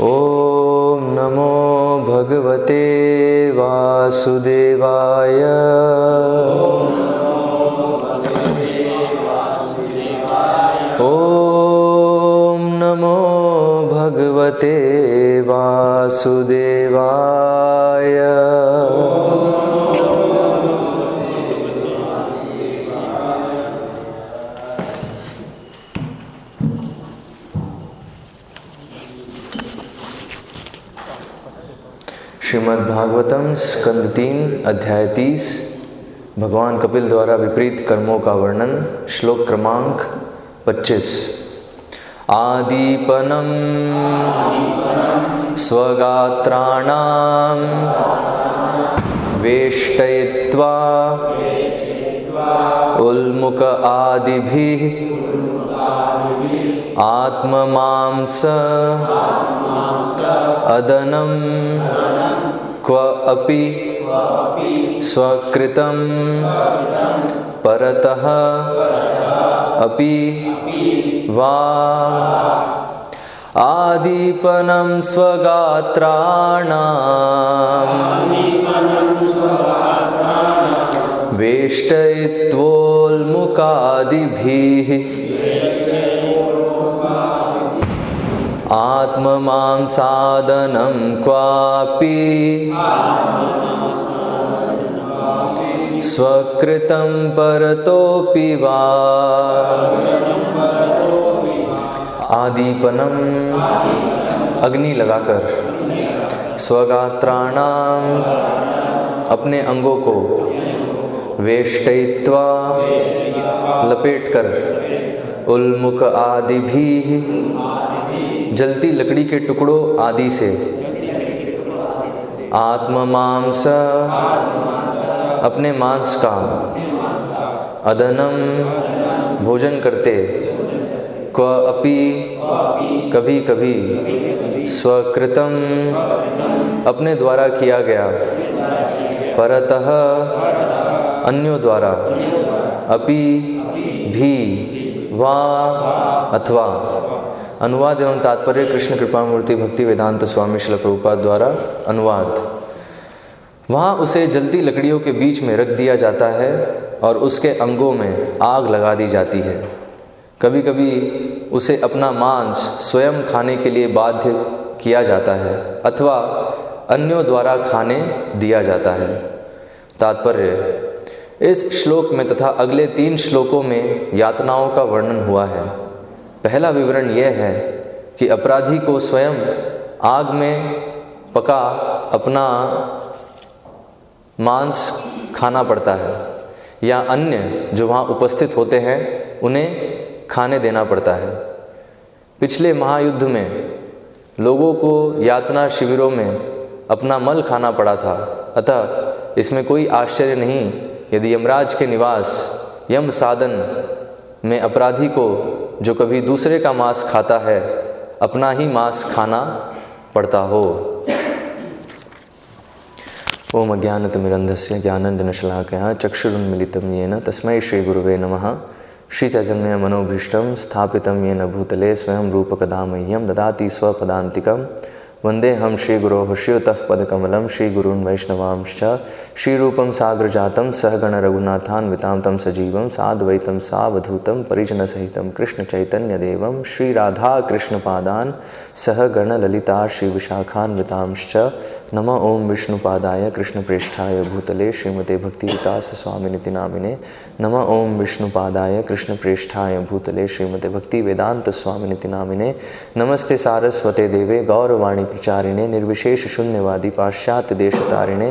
ॐ नमो भगवते वासुदेवाय। ॐ नमो भगवते वासुदेवाय। श्रीमद् भागवतम स्कंद 3 अध्याय 30 भगवान कपिल द्वारा विपरीत कर्मों का वर्णन। श्लोक क्रमांक 25। आदीपनम स्वगात्राणां वेष्टयित्वा उल्मुख आदिभिः आत्ममांस अदनं क्व अपि स्वकृतं परतः अपि वा। आदीपनं स्वगात्राणां वेष्टयित्वोल्मुखादिभिः आत्ममांसादनं क्वापि स्वकृतं परतोऽपि वा। आदीपनम अग्नि लगाकर, स्वगात्राणाम अपने अंगों को, वेष्टयित्वा लपेटकर, उल्मुख आदि भी जलती लकड़ी के टुकड़ों आदि से, आत्ममांस अपने मांस का, अदनम भोजन करते, क्व अपि कभी कभी, स्वकृतम अपने द्वारा किया गया, परतः अन्यों द्वारा, अपि भी, वा अथवा। अनुवाद एवं तात्पर्य कृष्ण कृपा मूर्ति भक्ति वेदांत स्वामी श्रील प्रभुपाद द्वारा अनुवाद। वहाँ उसे जलती लकड़ियों के बीच में रख दिया जाता है और उसके अंगों में आग लगा दी जाती है। कभी कभी उसे अपना मांस स्वयं खाने के लिए बाध्य किया जाता है अथवा अन्यों द्वारा खाने दिया जाता है। तात्पर्य, इस श्लोक में तथा अगले 3 श्लोकों में यातनाओं का वर्णन हुआ है। पहला विवरण यह है कि अपराधी को स्वयं आग में पका अपना मांस खाना पड़ता है या अन्य जो वहाँ उपस्थित होते हैं उन्हें खाने देना पड़ता है। पिछले महायुद्ध में लोगों को यातना शिविरों में अपना मल खाना पड़ा था, अतः इसमें कोई आश्चर्य नहीं यदि यमराज के निवास यम साधन में अपराधी को जो कभी दूसरे का मांस खाता है अपना ही मांस खाना पड़ता हो। ओम अज्ञानतिमिरन्धस्य ज्ञानाञ्जनशलाकया चक्षुरुन्मीलितं येन तस्मै श्रीगुरुवे नमः। श्रीचैतन्य मनोभीष्टं स्थापितं येन भूतले स्वयं रूपकदा मह्यं ददाति स्वपदान्तिकं। वन्देऽहं श्रीगुरोः श्रीयुतः पदकमलं श्रीगुरून् वैष्णवांश्च। श्रीरूपं साग्रजातं सहगण रघुनाथान्वितां तं सजीवं साद्वैतं सावधूतं परिजनसहितं कृष्णचैतन्यदेवं श्रीराधा कृष्णपादान् सहगण ललिता श्रीविशाखान्वितांश्च। नमः ओं विष्णुपादाय कृष्णप्रेष्ठाय भूतले श्रीमते भक्तिविकास स्वामिनिति नामिने। नमः ओं विष्णुपादाय कृष्णप्रेष्ठाय भूतले श्रीमते भक्ति वेदांत स्वामिनिति नामिने। नमस्ते सारस्वते देवे गौरवाणी प्रचारिणे निर्विशेष शून्यवादी पाश्चात्य देशतारिणे।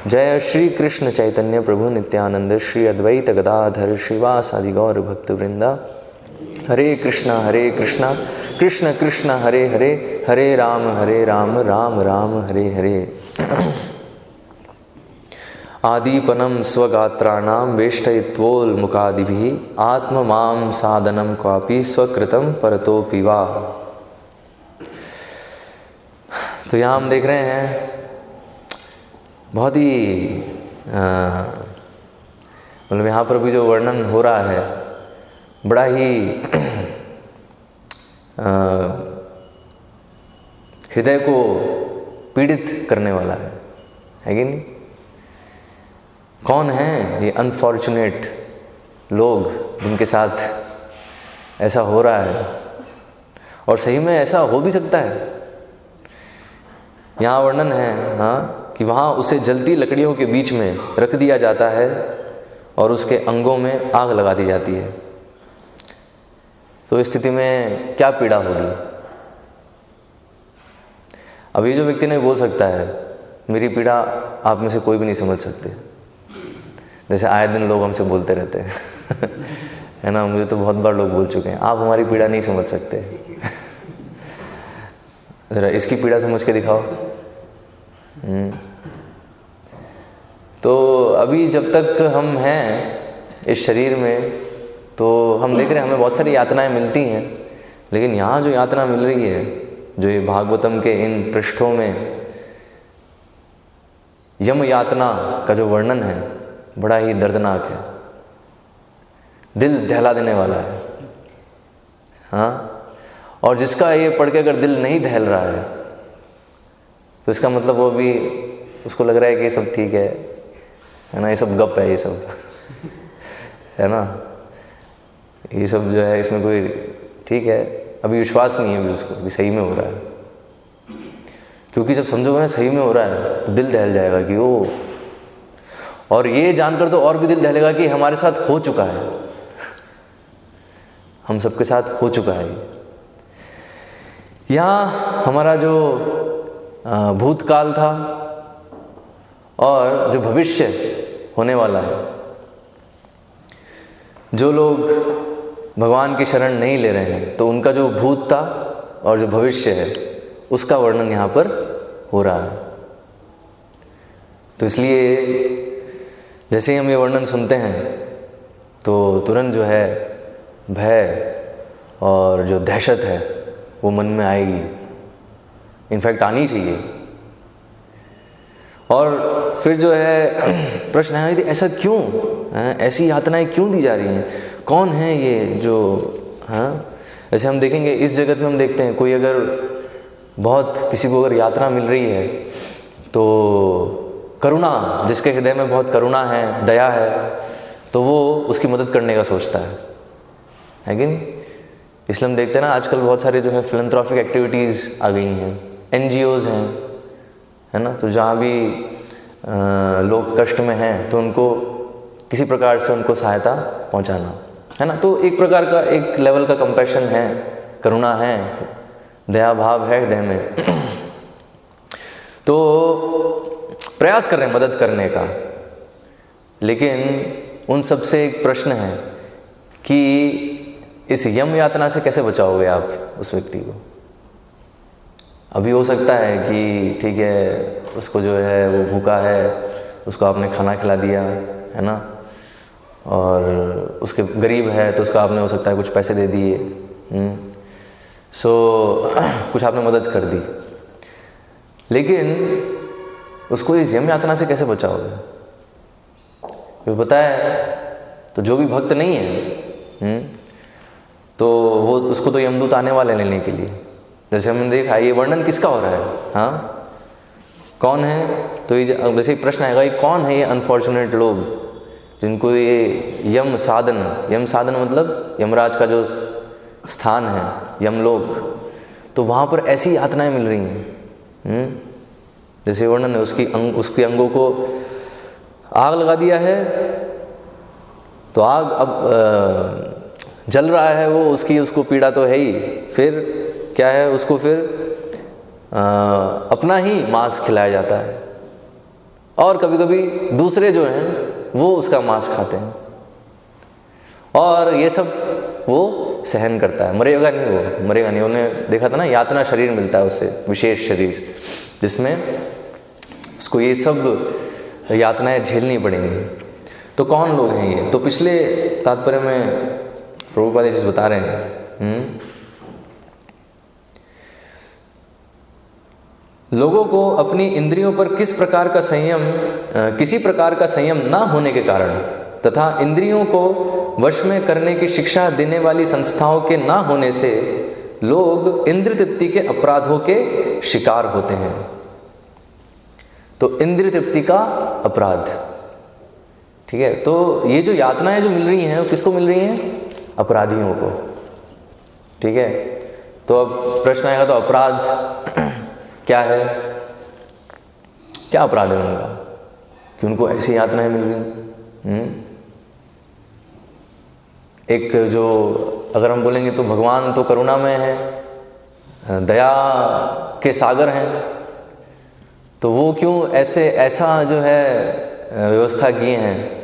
जय श्री कृष्ण चैतन्य प्रभु नित्यानंद श्री अद्वैत गदाधर श्रीवासादि गौर भक्तवृंदा। हरे कृष्णा कृष्ण कृष्ण हरे हरे, हरे राम राम राम हरे हरे। आदीपनम स्वगात्राणां वेष्टयित्वोल्मुखादिभिः आत्ममांसादनं क्वापि स्वकृतं परतोऽपि वा। तो यहाँ हम देख रहे हैं बहुत ही मतलब यहाँ पर भी जो वर्णन हो रहा है बड़ा ही हृदय को पीड़ित करने वाला है कि नहीं? कौन है ये अनफॉर्चुनेट लोग जिनके साथ ऐसा हो रहा है? और सही में ऐसा हो भी सकता है। यहाँ वर्णन है हाँ कि वहाँ उसे जलती लकड़ियों के बीच में रख दिया जाता है और उसके अंगों में आग लगा दी जाती है। तो इस स्थिति में क्या पीड़ा होगी? अब ये जो व्यक्ति नहीं बोल सकता है मेरी पीड़ा आप में से कोई भी नहीं समझ सकते, जैसे आए दिन लोग हमसे बोलते रहते हैं है ना, मुझे तो बहुत बार लोग बोल चुके हैं आप हमारी पीड़ा नहीं समझ सकते ज़रा इसकी पीड़ा समझ के दिखाओ। तो अभी जब तक हम हैं इस शरीर में तो हम देख रहे हैं हमें बहुत सारी यातनाएं मिलती हैं, लेकिन यहाँ जो यातना मिल रही है, जो ये भागवतम के इन पृष्ठों में यम यातना का जो वर्णन है बड़ा ही दर्दनाक है, दिल दहला देने वाला है। हाँ, और जिसका ये पढ़ के अगर दिल नहीं दहल रहा है तो इसका मतलब वो भी उसको लग रहा है कि ये सब ठीक है ना, ये सब गप है, ये सब है ना, ये सब जो है इसमें कोई ठीक है, अभी विश्वास नहीं है अभी उसको भी सही में हो रहा है। क्योंकि जब समझोगे ना सही में हो रहा है तो दिल दहल जाएगा कि ओ, और ये जानकर तो और भी दिल दहलेगा कि हमारे साथ हो चुका है, हम सबके साथ हो चुका है। यहाँ हमारा जो भूतकाल था और जो भविष्य होने वाला है, जो लोग भगवान की शरण नहीं ले रहे हैं तो उनका जो भूत था और जो भविष्य है उसका वर्णन यहाँ पर हो रहा है। तो इसलिए जैसे ही हम ये वर्णन सुनते हैं तो तुरंत जो है भय और जो दहशत है वो मन में आएगी, इनफैक्ट आनी चाहिए। और फिर जो है प्रश्न है कि ऐसा क्यों, ऐसी यातनाएं क्यों दी जा रही हैं, कौन है ये जो, हाँ जैसे हम देखेंगे इस जगत में हम देखते हैं कोई अगर बहुत किसी को अगर यातना मिल रही है तो करुणा, जिसके हृदय में बहुत करुणा है, दया है, तो वो उसकी मदद करने का सोचता है कि नहीं? इसलिए हम देखते हैं ना आजकल बहुत सारे जो है फिलैंथ्रोपिक एक्टिविटीज़ आ गई हैं, NGOs हैं, है ना। तो जहाँ भी लोग कष्ट में हैं तो उनको किसी प्रकार से उनको सहायता पहुँचाना, है ना। तो एक प्रकार का एक लेवल का कंपैशन है, करुणा है, दया भाव है हृदय में तो प्रयास कर रहे हैं मदद करने का। लेकिन उन सब से एक प्रश्न है कि इस यम यातना से कैसे बचाओगे आप उस व्यक्ति को। अभी हो सकता है कि ठीक है उसको जो है वो भूखा है, उसको आपने खाना खिला दिया, है ना, और उसके गरीब है तो उसका आपने हो सकता है कुछ पैसे दे दिए, सो कुछ आपने मदद कर दी। लेकिन उसको इस यम यातना से कैसे बचाओगे? क्योंकि पता है तो जो भी भक्त नहीं है तो वो उसको तो यमदूत आने वाले लेने के लिए। जैसे हमने देखा ये वर्णन किसका हो रहा है, हाँ कौन है? तो ये वैसे ही प्रश्न आएगा, ये कौन है ये अनफॉर्चुनेट लोग जिनको ये यम साधन मतलब यमराज का जो स्थान है यमलोक, तो वहाँ पर ऐसी यातनाएं मिल रही हैं। जैसे वर्णन है उसके अंगों को आग लगा दिया है, तो आग अब जल रहा है वो, उसको पीड़ा तो है ही, फिर क्या है उसको फिर अपना ही मांस खिलाया जाता है, और कभी कभी दूसरे जो हैं वो उसका मांस खाते हैं, और ये सब वो सहन करता है। मरेगा नहीं, उन्हें देखा था ना, यातना शरीर मिलता है उससे, विशेष शरीर जिसमें उसको ये सब यातनाएं झेलनी पड़ेंगी। तो कौन लोग हैं ये? तो पिछले तात्पर्य में प्रभुपाद ये चीज़ बता रहे हैं, लोगों को अपनी इंद्रियों पर किसी प्रकार का संयम ना होने के कारण तथा इंद्रियों को वश में करने की शिक्षा देने वाली संस्थाओं के ना होने से लोग इंद्र तृप्ति के अपराधों के शिकार होते हैं। तो इंद्रिय तृप्ति का अपराध, ठीक है। तो ये जो यातनाएं जो मिल रही हैं वो किसको मिल रही हैं? अपराधियों को, ठीक है। तो अब प्रश्न आएगा, तो अपराध क्या है? क्या अपराध है उनका कि उनको ऐसी यातनाएं मिल रही? एक जो अगर हम बोलेंगे तो भगवान तो करुणामय है, दया के सागर हैं, तो वो क्यों ऐसा जो है व्यवस्था किए हैं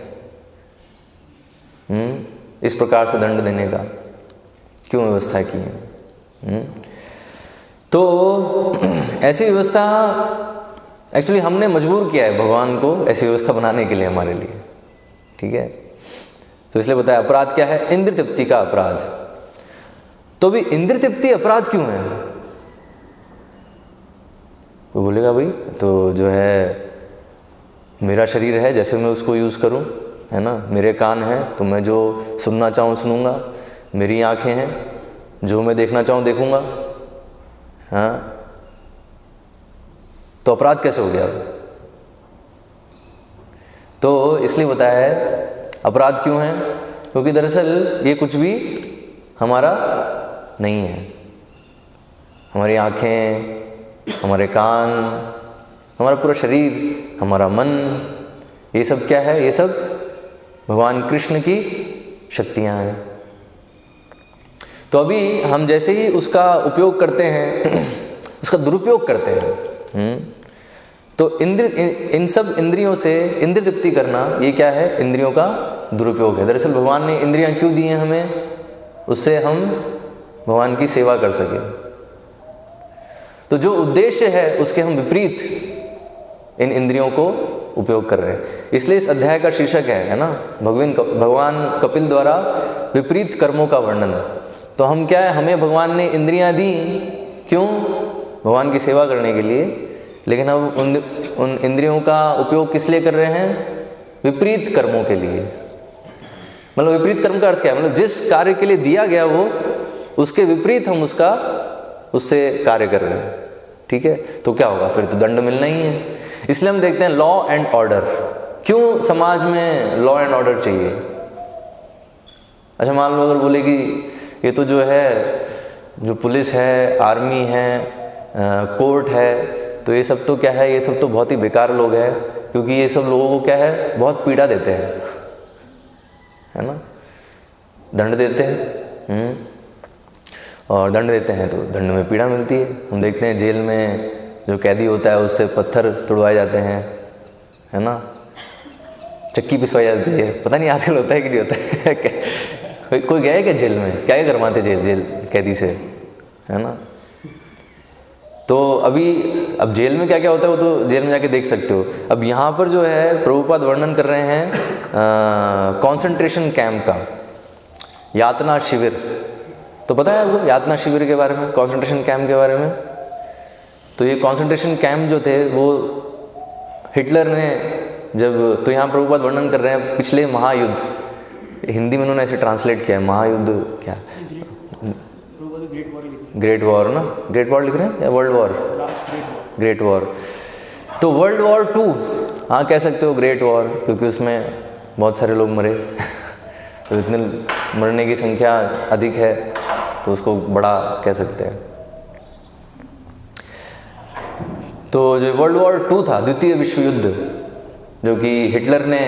इस प्रकार से दंड देने का, क्यों व्यवस्था की है? तो ऐसी व्यवस्था एक्चुअली हमने मजबूर किया है भगवान को ऐसी व्यवस्था बनाने के लिए हमारे लिए, ठीक है। तो इसलिए बताया अपराध क्या है? इंद्रिय तृप्ति का अपराध। तो भी इंद्रिय तृप्ति अपराध क्यों है? वो बोलेगा भाई तो जो है मेरा शरीर है, जैसे मैं उसको यूज़ करूं, है ना। मेरे कान हैं तो मैं जो सुनना चाहूँ सुनूंगा, मेरी आंखें हैं जो मैं देखना चाहूँ देखूंगा, हाँ। तो अपराध कैसे हो गया? तो इसलिए बताया है अपराध क्यों है, क्योंकि दरअसल ये कुछ भी हमारा नहीं है। हमारी आँखें, हमारे कान, हमारा पूरा शरीर, हमारा मन, ये सब क्या है? ये सब भगवान कृष्ण की शक्तियाँ हैं। तो अभी हम जैसे ही उसका उपयोग करते हैं, उसका दुरुपयोग करते हैं, तो इन सब इंद्रियों से इंद्रिय तृप्ति करना, ये क्या है? इंद्रियों का दुरुपयोग है। दरअसल भगवान ने इंद्रियां क्यों दी हैं हमें? उससे हम भगवान की सेवा कर सके। तो जो उद्देश्य है उसके हम विपरीत इन इंद्रियों को उपयोग कर रहे हैं। इसलिए इस अध्याय का शीर्षक है ना, भगवान कपिल द्वारा विपरीत कर्मों का वर्णन। तो हम क्या है, हमें भगवान ने इंद्रियां दी क्यों? भगवान की सेवा करने के लिए, लेकिन हम उन इंद्रियों का उपयोग किस लिए कर रहे हैं? विपरीत कर्मों के लिए। मतलब विपरीत कर्म का अर्थ क्या है? मतलब जिस कार्य के लिए दिया गया वो उसके विपरीत हम उससे कार्य कर रहे हैं, ठीक है। तो क्या होगा? फिर तो दंड मिलना ही है। इसलिए हम देखते हैं लॉ एंड ऑर्डर। क्यों समाज में लॉ एंड ऑर्डर चाहिए? अच्छा, मान लो अगर बोले कि ये तो जो है, जो पुलिस है, आर्मी है, कोर्ट है, तो ये सब तो क्या है? ये सब तो बहुत ही बेकार लोग हैं, क्योंकि ये सब लोगों को क्या है? बहुत पीड़ा देते हैं, है ना, दंड देते हैं। और दंड देते हैं तो दंड में पीड़ा मिलती है। हम देखते हैं जेल में जो कैदी होता है उससे पत्थर तुड़वाए जाते हैं, है ना, चक्की पिसवाई जाती है। पता नहीं आजकल होता है कि नहीं होता है। कोई गया है क्या जेल में? क्या करवाते जेल कैदी से, है ना। तो अब जेल में क्या क्या होता है वो तो जेल में जाके देख सकते हो। अब यहाँ पर जो है प्रभुपाद वर्णन कर रहे हैं कंसंट्रेशन कैंप का, यातना शिविर। तो पता है वो यातना शिविर के बारे में, कंसंट्रेशन कैंप के बारे में? तो ये कंसंट्रेशन कैंप जो थे वो हिटलर ने जब, तो यहाँ प्रभुपाद वर्णन कर रहे हैं पिछले महायुद्ध, हिंदी में उन्होंने ऐसे ट्रांसलेट किया है, महायुद्ध क्या, ग्रेट वॉर ना, ग्रेट वॉर लिख रहे हैं या वर्ल्ड वॉर? Great war. तो वर्ल्ड वॉर 2, हाँ कह सकते हो ग्रेट वॉर, क्योंकि उसमें बहुत सारे लोग मरे। तो इतने मरने की संख्या अधिक है तो उसको बड़ा कह सकते हैं। तो जो वर्ल्ड वॉर 2 था, द्वितीय विश्व युद्ध, जो कि हिटलर ने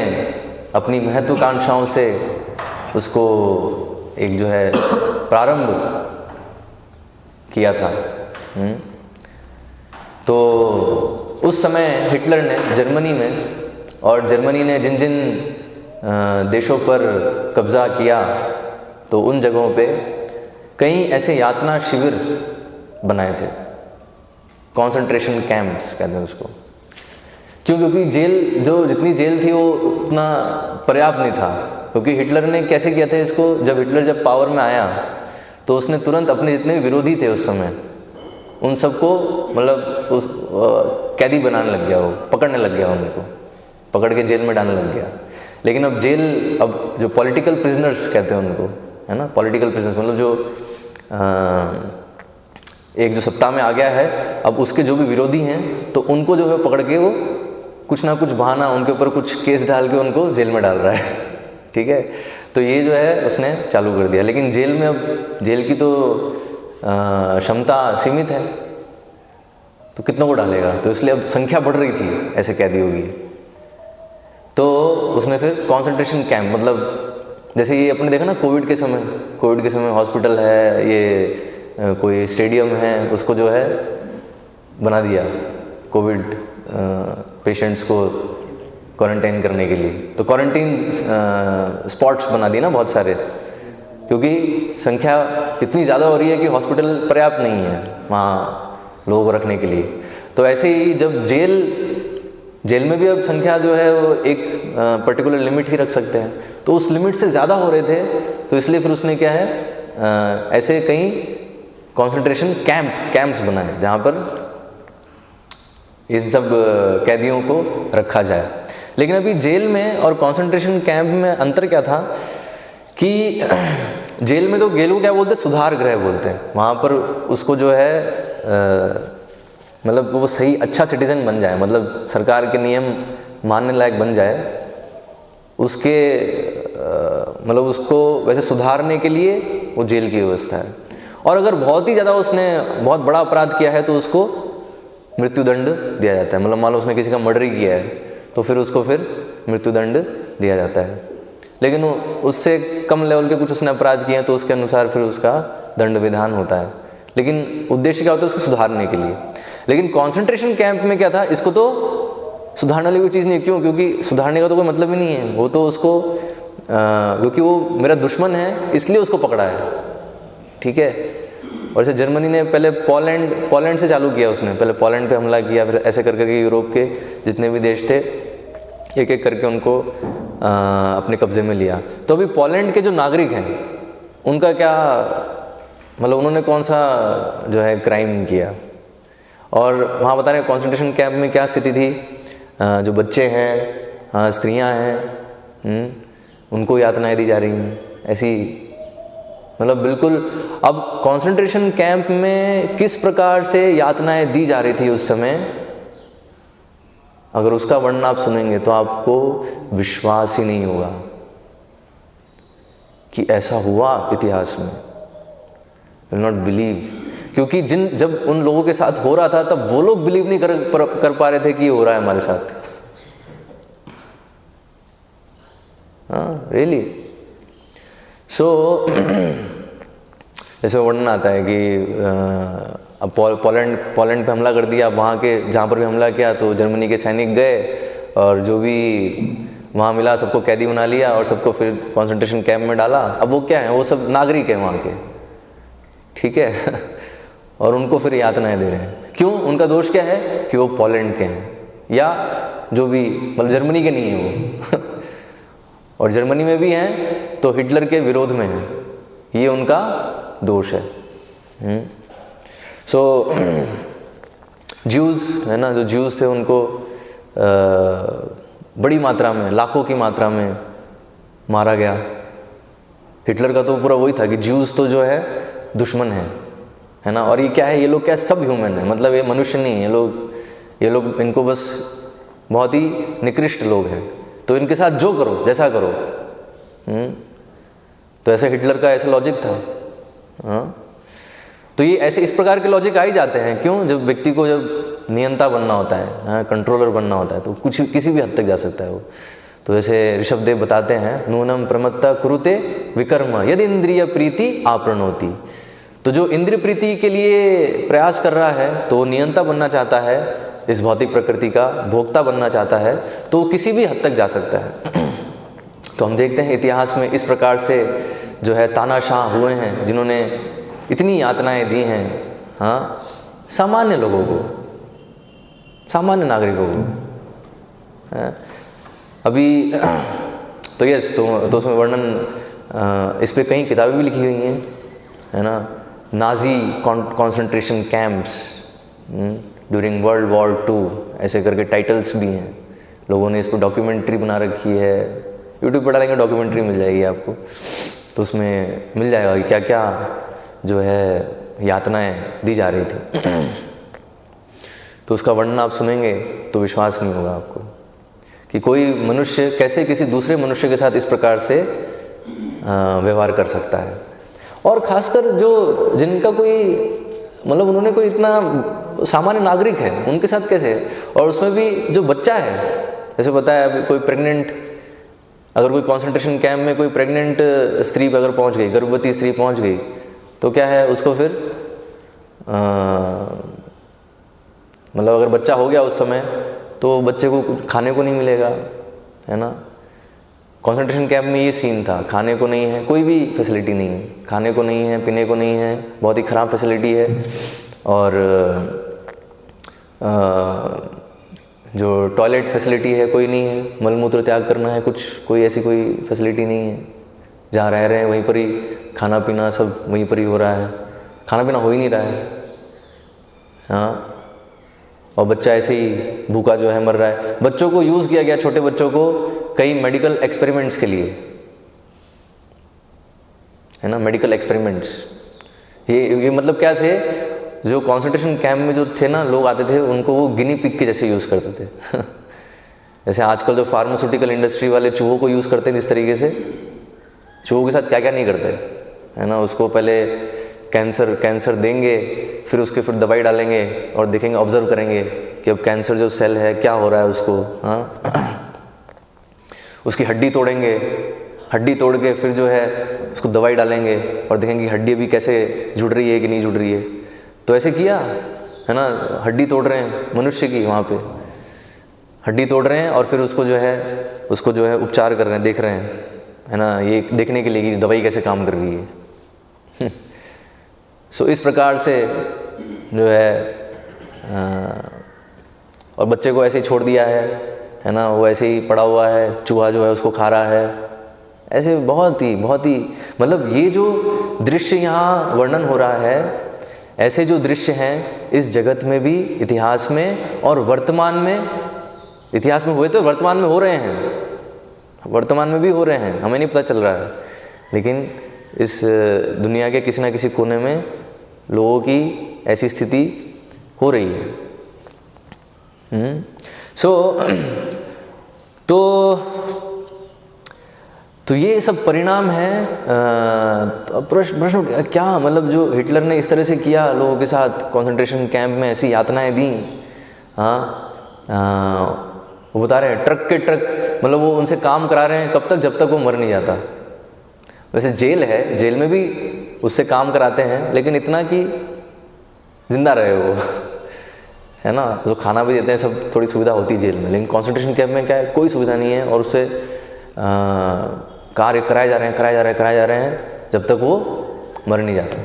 अपनी महत्वाकांक्षाओं से उसको एक जो है प्रारंभ किया था। तो उस समय हिटलर ने जर्मनी में, और जर्मनी ने जिन जिन देशों पर कब्ज़ा किया तो उन जगहों पे कई ऐसे यातना शिविर बनाए थे, कंसंट्रेशन कैंप्स कहते हैं उसको। क्यों? क्योंकि जेल, जो जितनी जेल थी वो उतना पर्याप्त नहीं था। क्योंकि हिटलर ने कैसे किया था इसको, जब हिटलर जब पावर में आया तो उसने तुरंत अपने जितने भी विरोधी थे उस समय उन सबको मतलब उस कैदी बनाने लग गया, वो पकड़ने लग गया, उनको पकड़ के जेल में डालने लग गया। लेकिन अब जो पॉलिटिकल प्रिजनर्स कहते हैं उनको, है ना, पॉलिटिकल प्रिजनर्स मतलब जो एक जो सत्ता में आ गया है, अब उसके जो भी विरोधी हैं तो उनको जो है पकड़ के वो कुछ ना कुछ बहाना, उनके ऊपर कुछ केस डाल के उनको जेल में डाल रहा है। ठीक है, तो ये जो है उसने चालू कर दिया। लेकिन जेल में, अब जेल की तो क्षमता सीमित है, तो कितनों को डालेगा, तो इसलिए अब संख्या बढ़ रही थी ऐसे कैदियों की। तो उसने फिर कंसंट्रेशन कैंप, मतलब जैसे ये अपने देखा ना कोविड के समय हॉस्पिटल है, ये कोई स्टेडियम है, उसको जो है बना दिया कोविड पेशेंट्स को क्वारंटाइन करने के लिए। तो क्वारंटीन स्पॉट्स बना दिए ना बहुत सारे, क्योंकि संख्या इतनी ज़्यादा हो रही है कि हॉस्पिटल पर्याप्त नहीं है वहाँ लोगों को रखने के लिए। तो ऐसे ही जब जेल में भी अब संख्या जो है वो एक पर्टिकुलर लिमिट ही रख सकते हैं, तो उस लिमिट से ज़्यादा हो रहे थे, तो इसलिए फिर उसने क्या है ऐसे कई कंसंट्रेशन कैंप्स बनाए जहाँ पर इन सब कैदियों को रखा जाए। लेकिन अभी जेल में और कंसंट्रेशन कैंप में अंतर क्या था कि जेल में तो जेल को क्या बोलते हैं, सुधार गृह बोलते हैं। वहाँ पर उसको जो है मतलब वो सही अच्छा सिटीज़न बन जाए, मतलब सरकार के नियम मानने लायक बन जाए, उसके मतलब उसको वैसे सुधारने के लिए वो जेल की व्यवस्था है। और अगर बहुत ही ज़्यादा उसने बहुत बड़ा अपराध किया है तो उसको मृत्युदंड दिया जाता है। मतलब मान लो उसने किसी का मर्डर ही किया है तो फिर उसको फिर मृत्युदंड दिया जाता है। लेकिन उससे कम लेवल के कुछ उसने अपराध किए हैं तो उसके अनुसार फिर उसका दंड विधान होता है। लेकिन उद्देश्य क्या होता है, उसको सुधारने के लिए। लेकिन कॉन्सेंट्रेशन कैंप में क्या था, इसको तो सुधारने वाली कोई चीज़ नहीं। क्यों? क्योंकि सुधारने का तो कोई मतलब ही नहीं है। वो तो उसको क्योंकि वो मेरा दुश्मन है इसलिए उसको पकड़ा है। ठीक है। और जैसे जर्मनी ने पहले पोलैंड से चालू किया, उसने पहले पोलैंड पे हमला किया, फिर ऐसे कर करके यूरोप के जितने भी देश थे एक एक करके उनको अपने कब्जे में लिया। तो अभी पोलैंड के जो नागरिक हैं उनका क्या, मतलब उन्होंने कौन सा जो है क्राइम किया, और वहाँ बता रहे हैं कॉन्सेंट्रेशन कैंप में क्या स्थिति थी। जो बच्चे हैं, स्त्रियाँ हैं, उनको यातनाएं दी जा रही हैं ऐसी, मतलब बिल्कुल। अब कंसंट्रेशन कैंप में किस प्रकार से यातनाएं दी जा रही थी उस समय, अगर उसका वर्णन आप सुनेंगे तो आपको विश्वास ही नहीं होगा कि ऐसा हुआ इतिहास में। विल नॉट बिलीव, क्योंकि जब उन लोगों के साथ हो रहा था तब वो लोग बिलीव नहीं कर पा रहे थे कि ये हो रहा है हमारे साथ। हाँ, रियली। सो जैसे वर्णन आता है कि अब पोलैंड पे हमला कर दिया, वहाँ के जहाँ पर भी हमला किया तो जर्मनी के सैनिक गए और जो भी वहाँ मिला सबको कैदी बना लिया और सबको फिर कंसंट्रेशन कैंप में डाला। अब वो क्या है, वो सब नागरिक हैं वहाँ के, ठीक है। और उनको फिर यातनाएं दे रहे हैं। क्यों? उनका दोष क्या है कि वो पोलैंड के हैं या जो भी, मतलब जर्मनी के नहीं है वो और जर्मनी में भी हैं तो हिटलर के विरोध में हैं, ये उनका दोष है। सो ज्यूज़ है ना, जो ज्यूज़ थे उनको बड़ी मात्रा में, लाखों की मात्रा में मारा गया। हिटलर का तो पूरा वही था कि ज्यूज़ तो जो है दुश्मन है ना। और ये क्या है, ये लोग क्या सब ह्यूमन है, मतलब ये मनुष्य नहीं है, ये लोग इनको बस बहुत ही निकृष्ट लोग हैं, तो इनके साथ जो करो जैसा करो। तो ऐसे हिटलर का ऐसा लॉजिक था। हाँ, तो ये ऐसे इस प्रकार के लॉजिक आ ही जाते हैं। क्यों? जब व्यक्ति को जब नियंता बनना होता है, कंट्रोलर बनना होता है, तो कुछ किसी भी हद तक जा सकता है वो। तो जैसे ऋषभदेव बताते हैं, नूनम प्रमत्ता कुरुते विकर्म यदि इंद्रिय प्रीति आपरणोति। तो जो इंद्रिय प्रीति के लिए प्रयास कर रहा है, तो नियंता बनना चाहता है, इस भौतिक प्रकृति का भोक्ता बनना चाहता है, तो वो किसी भी हद तक जा सकता है। तो हम देखते हैं इतिहास में इस प्रकार से जो है तानाशाह हुए हैं जिन्होंने इतनी यातनाएं दी हैं, हाँ, सामान्य लोगों को, सामान्य नागरिकों को। अभी तो यस, तो उसमें वर्णन इस पे कई किताबें भी लिखी हुई हैं, है ना। Nazi concentration camps during world war 2 ऐसे करके टाइटल्स भी हैं। लोगों ने इस पर डॉक्यूमेंट्री बना रखी है, यूट्यूब पर डालेंगे डॉक्यूमेंट्री मिल जाएगी आपको, तो उसमें मिल जाएगा कि क्या क्या जो है यातनाएं दी जा रही थी। तो उसका वर्णन आप सुनेंगे तो विश्वास नहीं होगा आपको कि कोई मनुष्य कैसे किसी दूसरे मनुष्य के साथ इस प्रकार से व्यवहार कर सकता है। और खासकर जो जिनका कोई मतलब उन्होंने कोई इतना सामान्य नागरिक है उनके साथ कैसे, और उसमें भी जो बच्चा है, जैसे पता है अभी कोई प्रेग्नेंट, अगर कोई कंसंट्रेशन कैंप में कोई प्रेग्नेंट स्त्री अगर पहुंच गई, गर्भवती स्त्री पहुंच गई, तो क्या है उसको फिर मतलब अगर बच्चा हो गया उस समय तो बच्चे को कुछ खाने को नहीं मिलेगा, है ना। कंसंट्रेशन कैंप में ये सीन था, खाने को नहीं है, कोई भी फैसिलिटी नहीं है, खाने को नहीं है, पीने को नहीं है, बहुत ही ख़राब फैसिलिटी है। और जो टॉयलेट फैसिलिटी है कोई नहीं है, मलमूत्र त्याग करना है कुछ, कोई ऐसी कोई फैसिलिटी नहीं है। जहाँ रह रहे हैं वहीं पर ही खाना पीना सब वहीं पर ही हो रहा है, खाना पीना हो ही नहीं रहा है, हाँ। और बच्चा ऐसे ही भूखा जो है मर रहा है। बच्चों को यूज़ किया गया, छोटे बच्चों को कई मेडिकल एक्सपेरिमेंट्स के लिए, है ना, मेडिकल एक्सपेरिमेंट्स। ये मतलब क्या थे, जो कंसंट्रेशन कैंप में जो थे ना लोग आते थे उनको वो गिनी पिग के जैसे यूज़ करते थे। जैसे आजकल जो फार्मास्यूटिकल इंडस्ट्री वाले चूहों को यूज़ करते हैं जिस तरीके से, चूहों के साथ क्या क्या नहीं करते, है ना। उसको पहले कैंसर देंगे, फिर उसके फिर दवाई डालेंगे और देखेंगे, ऑब्जर्व करेंगे कि अब कैंसर जो सेल है क्या हो रहा है उसको, हाँ। उसकी हड्डी तोड़ेंगे, हड्डी तोड़ के फिर जो है उसको दवाई डालेंगे और देखेंगे कि हड्डी भी कैसे जुड़ रही है कि नहीं जुड़ रही है। तो ऐसे किया, है ना, हड्डी तोड़ रहे हैं मनुष्य की, वहाँ पे हड्डी तोड़ रहे हैं और फिर उसको जो है उपचार कर रहे हैं, देख रहे हैं, है ना, ये देखने के लिए कि दवाई कैसे काम कर रही है। सो इस प्रकार से जो है और बच्चे को ऐसे ही छोड़ दिया है ना, वो ऐसे ही पड़ा हुआ है, चूहा जो है उसको खा रहा है। ऐसे बहुत ही मतलब ये जो दृश्य यहाँ वर्णन हो रहा है, ऐसे जो दृश्य हैं इस जगत में भी, इतिहास में और वर्तमान में, इतिहास में हुए तो वर्तमान में हो रहे हैं, वर्तमान में भी हो रहे हैं, हमें नहीं पता चल रहा है, लेकिन इस दुनिया के किसी ना किसी कोने में लोगों की ऐसी स्थिति हो रही है। तो ये सब परिणाम है। प्रश्न क्या मतलब जो हिटलर ने इस तरह से किया लोगों के साथ, कंसंट्रेशन कैंप में ऐसी यातनाएं दी, हाँ, वो बता रहे हैं ट्रक के ट्रक, मतलब वो उनसे काम करा रहे हैं कब तक, जब तक वो मर नहीं जाता। वैसे जेल है, जेल में भी उससे काम कराते हैं, लेकिन इतना कि जिंदा रहे वो, है ना। तो खाना भी देते हैं, सब थोड़ी सुविधा होती है जेल में, लेकिन कंसंट्रेशन कैंप में क्या है, कोई सुविधा नहीं है और उससे कार्य कराए जा रहे हैं जब तक वो मर नहीं जाता।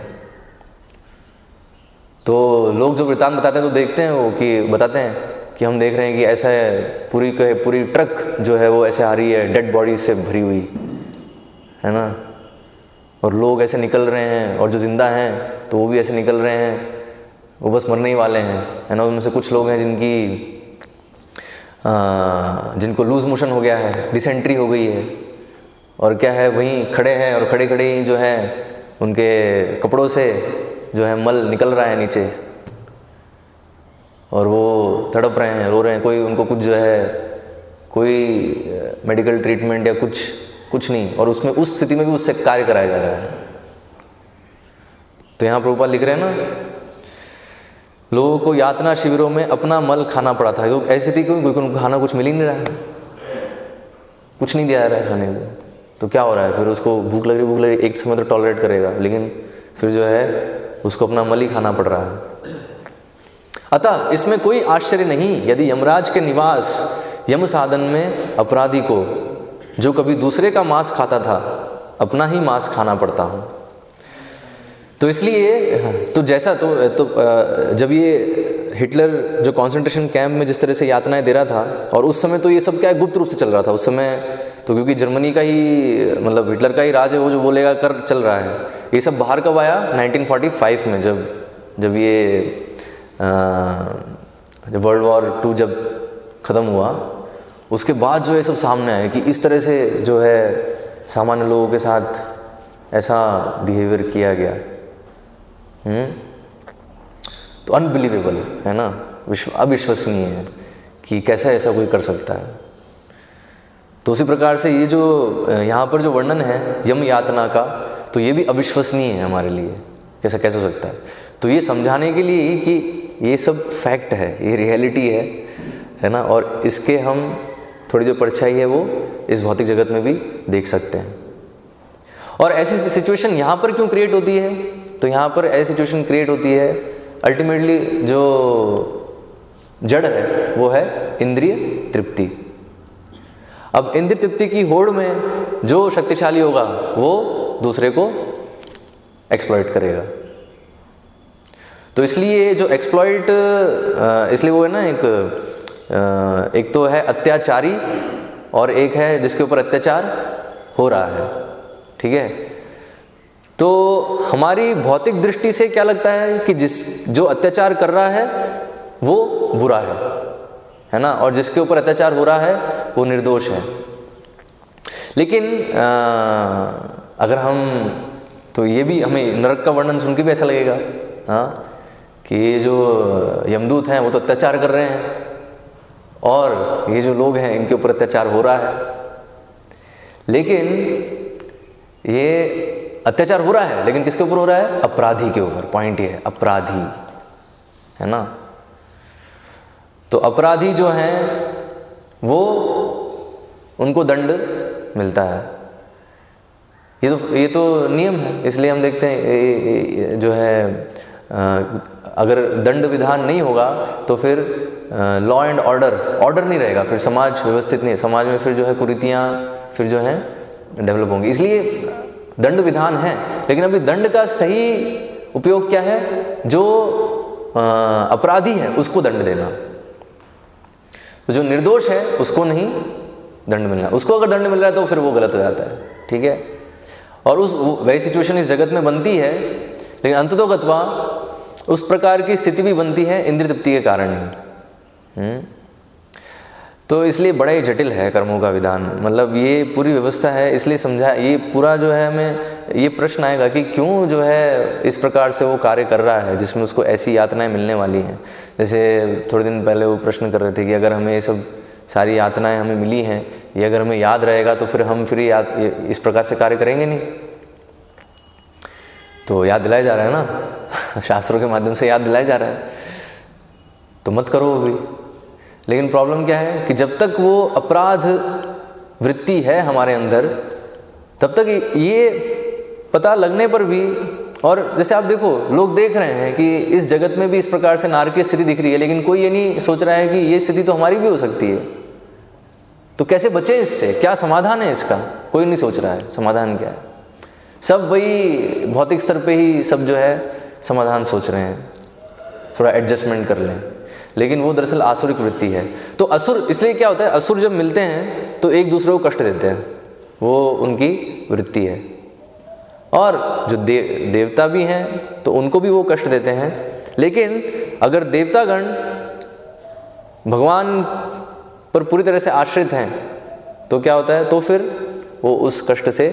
तो लोग जो वृत्तांत बताते हैं तो देखते हैं वो कि बताते हैं कि हम देख रहे हैं कि ऐसा है, पूरी ट्रक जो है वो ऐसे आ रही है डेड बॉडी से भरी हुई, है ना, और लोग ऐसे निकल रहे हैं, और जो जिंदा हैं तो वो भी ऐसे निकल रहे हैं, वो बस मरने ही वाले हैं, है ना। उनमें से कुछ लोग हैं जिनको लूज मोशन हो गया है, डिसेंट्री हो गई है, और क्या है वहीं खड़े हैं और खड़े ही जो है उनके कपड़ों से जो है मल निकल रहा है नीचे, और वो तड़प रहे हैं, रो रहे हैं, कोई उनको कुछ जो है कोई मेडिकल ट्रीटमेंट या कुछ नहीं, और उसमें उस स्थिति में भी उससे कार्य कराया जा रहा है। तो यहाँ प्रभुपाद लिख रहे हैं ना, लोगों को यातना शिविरों में अपना मल खाना पड़ा था। तो ऐसी स्थिति क्यों, क्योंकि उनको खाना कुछ मिल ही नहीं रहा है, कुछ नहीं दिया जा रहा है खाने को। तो क्या हो रहा है, फिर उसको भूख लग रही, एक समय तो टॉलरेट करेगा, लेकिन फिर जो है उसको अपना मल ही खाना पड़ रहा है। अतः इसमें कोई आश्चर्य नहीं यदि यमराज के निवास यम साधन में अपराधी को, जो कभी दूसरे का मांस खाता था, अपना ही मांस खाना पड़ता हो। तो इसलिए तो जैसा तो जब ये हिटलर जो कंसंट्रेशन कैंप में जिस तरह से यातनाएं दे रहा था, और उस समय तो ये सब क्या गुप्त रूप से चल रहा था उस समय, तो क्योंकि जर्मनी का ही मतलब हिटलर का ही राज है, वो जो बोलेगा कर चल रहा है। ये सब बाहर कब आया, 1945 में, जब ये जब वर्ल्ड वॉर 2 जब ख़त्म हुआ, उसके बाद जो है सब सामने आया कि इस तरह से जो है सामान्य लोगों के साथ ऐसा बिहेवियर किया गया, तो अनबिलीवेबल है ना, अविश्वसनीय है कि कैसा ऐसा कोई कर सकता है। तो उसी प्रकार से ये जो यहाँ पर जो वर्णन है यम यातना का, तो ये भी अविश्वसनीय है हमारे लिए, कैसा कैसे हो सकता है। तो ये समझाने के लिए कि ये सब फैक्ट है, ये रियलिटी है ना, और इसके हम थोड़ी जो परछाई है वो इस भौतिक जगत में भी देख सकते हैं। और ऐसी सिचुएशन यहाँ पर क्यों क्रिएट होती है? तो यहाँ पर ऐसी सिचुएशन क्रिएट होती है, अल्टीमेटली जो जड़ है वो है इंद्रिय तृप्ति। अब इंद्रिय तृप्ति की होड़ में जो शक्तिशाली होगा वो दूसरे को एक्सप्लॉइट करेगा। तो इसलिए जो एक्सप्लॉइट, इसलिए वो है ना, एक तो है अत्याचारी और एक है जिसके ऊपर अत्याचार हो रहा है, ठीक है। तो हमारी भौतिक दृष्टि से क्या लगता है कि जो अत्याचार कर रहा है वो बुरा है ना, और जिसके ऊपर अत्याचार हो रहा है वो निर्दोष है। लेकिन अगर हम, तो ये भी हमें नरक का वर्णन सुन के भी ऐसा लगेगा हाँ, कि ये जो यमदूत हैं वो तो अत्याचार कर रहे हैं और ये जो लोग हैं इनके ऊपर अत्याचार हो रहा है। लेकिन ये अत्याचार हो रहा है, लेकिन किसके ऊपर हो रहा है? अपराधी के ऊपर। पॉइंट ये है, अपराधी है ना। तो अपराधी जो हैं वो, उनको दंड मिलता है। ये तो नियम है, इसलिए हम देखते हैं जो है अगर दंड विधान नहीं होगा तो फिर लॉ एंड ऑर्डर नहीं रहेगा, फिर समाज व्यवस्थित नहीं है, समाज में फिर जो है कुरीतियाँ फिर जो है डेवलप होंगी। इसलिए दंड विधान है, लेकिन अभी दंड का सही उपयोग क्या है? जो अपराधी है उसको दंड देना, तो जो निर्दोष है उसको नहीं दंड मिलना। उसको अगर दंड मिल रहा है तो फिर वो गलत हो जाता है, ठीक है। और वही सिचुएशन इस जगत में बनती है, लेकिन अंततोगत्वा उस प्रकार की स्थिति भी बनती है इंद्रिय तृप्ति के कारण ही। तो इसलिए बड़ा ही जटिल है कर्मों का विधान, मतलब ये पूरी व्यवस्था है। इसलिए समझा, ये पूरा जो है हमें ये प्रश्न आएगा कि क्यों जो है इस प्रकार से वो कार्य कर रहा है जिसमें उसको ऐसी यातनाएं मिलने वाली हैं। जैसे थोड़े दिन पहले वो प्रश्न कर रहे थे कि अगर हमें ये सब सारी यातनाएं हमें मिली हैं, ये अगर हमें याद रहेगा तो फिर हम इस प्रकार से कार्य करेंगे नहीं। तो याद दिलाया जा रहा है ना शास्त्रों के माध्यम से याद दिलाया जा रहा है, तो मत करो वो भी। लेकिन प्रॉब्लम क्या है कि जब तक वो अपराध वृत्ति है हमारे अंदर, तब तक ये पता लगने पर भी, और जैसे आप देखो, लोग देख रहे हैं कि इस जगत में भी इस प्रकार से नारकीय स्थिति दिख रही है, लेकिन कोई ये नहीं सोच रहा है कि ये स्थिति तो हमारी भी हो सकती है। तो कैसे बचे इससे? क्या समाधान है इसका? कोई नहीं सोच रहा है समाधान क्या है। सब वही भौतिक स्तर पे ही सब जो है समाधान सोच रहे हैं, थोड़ा एडजस्टमेंट कर लें, लेकिन वो दरअसल आसुरिक वृत्ति है। तो असुर, इसलिए क्या होता है, असुर जब मिलते हैं तो एक दूसरे को कष्ट देते हैं, वो उनकी वृत्ति है। और जो देवता भी हैं तो उनको भी वो कष्ट देते हैं। लेकिन अगर देवतागण भगवान पर पूरी तरह से आश्रित हैं तो क्या होता है, तो फिर वो उस कष्ट से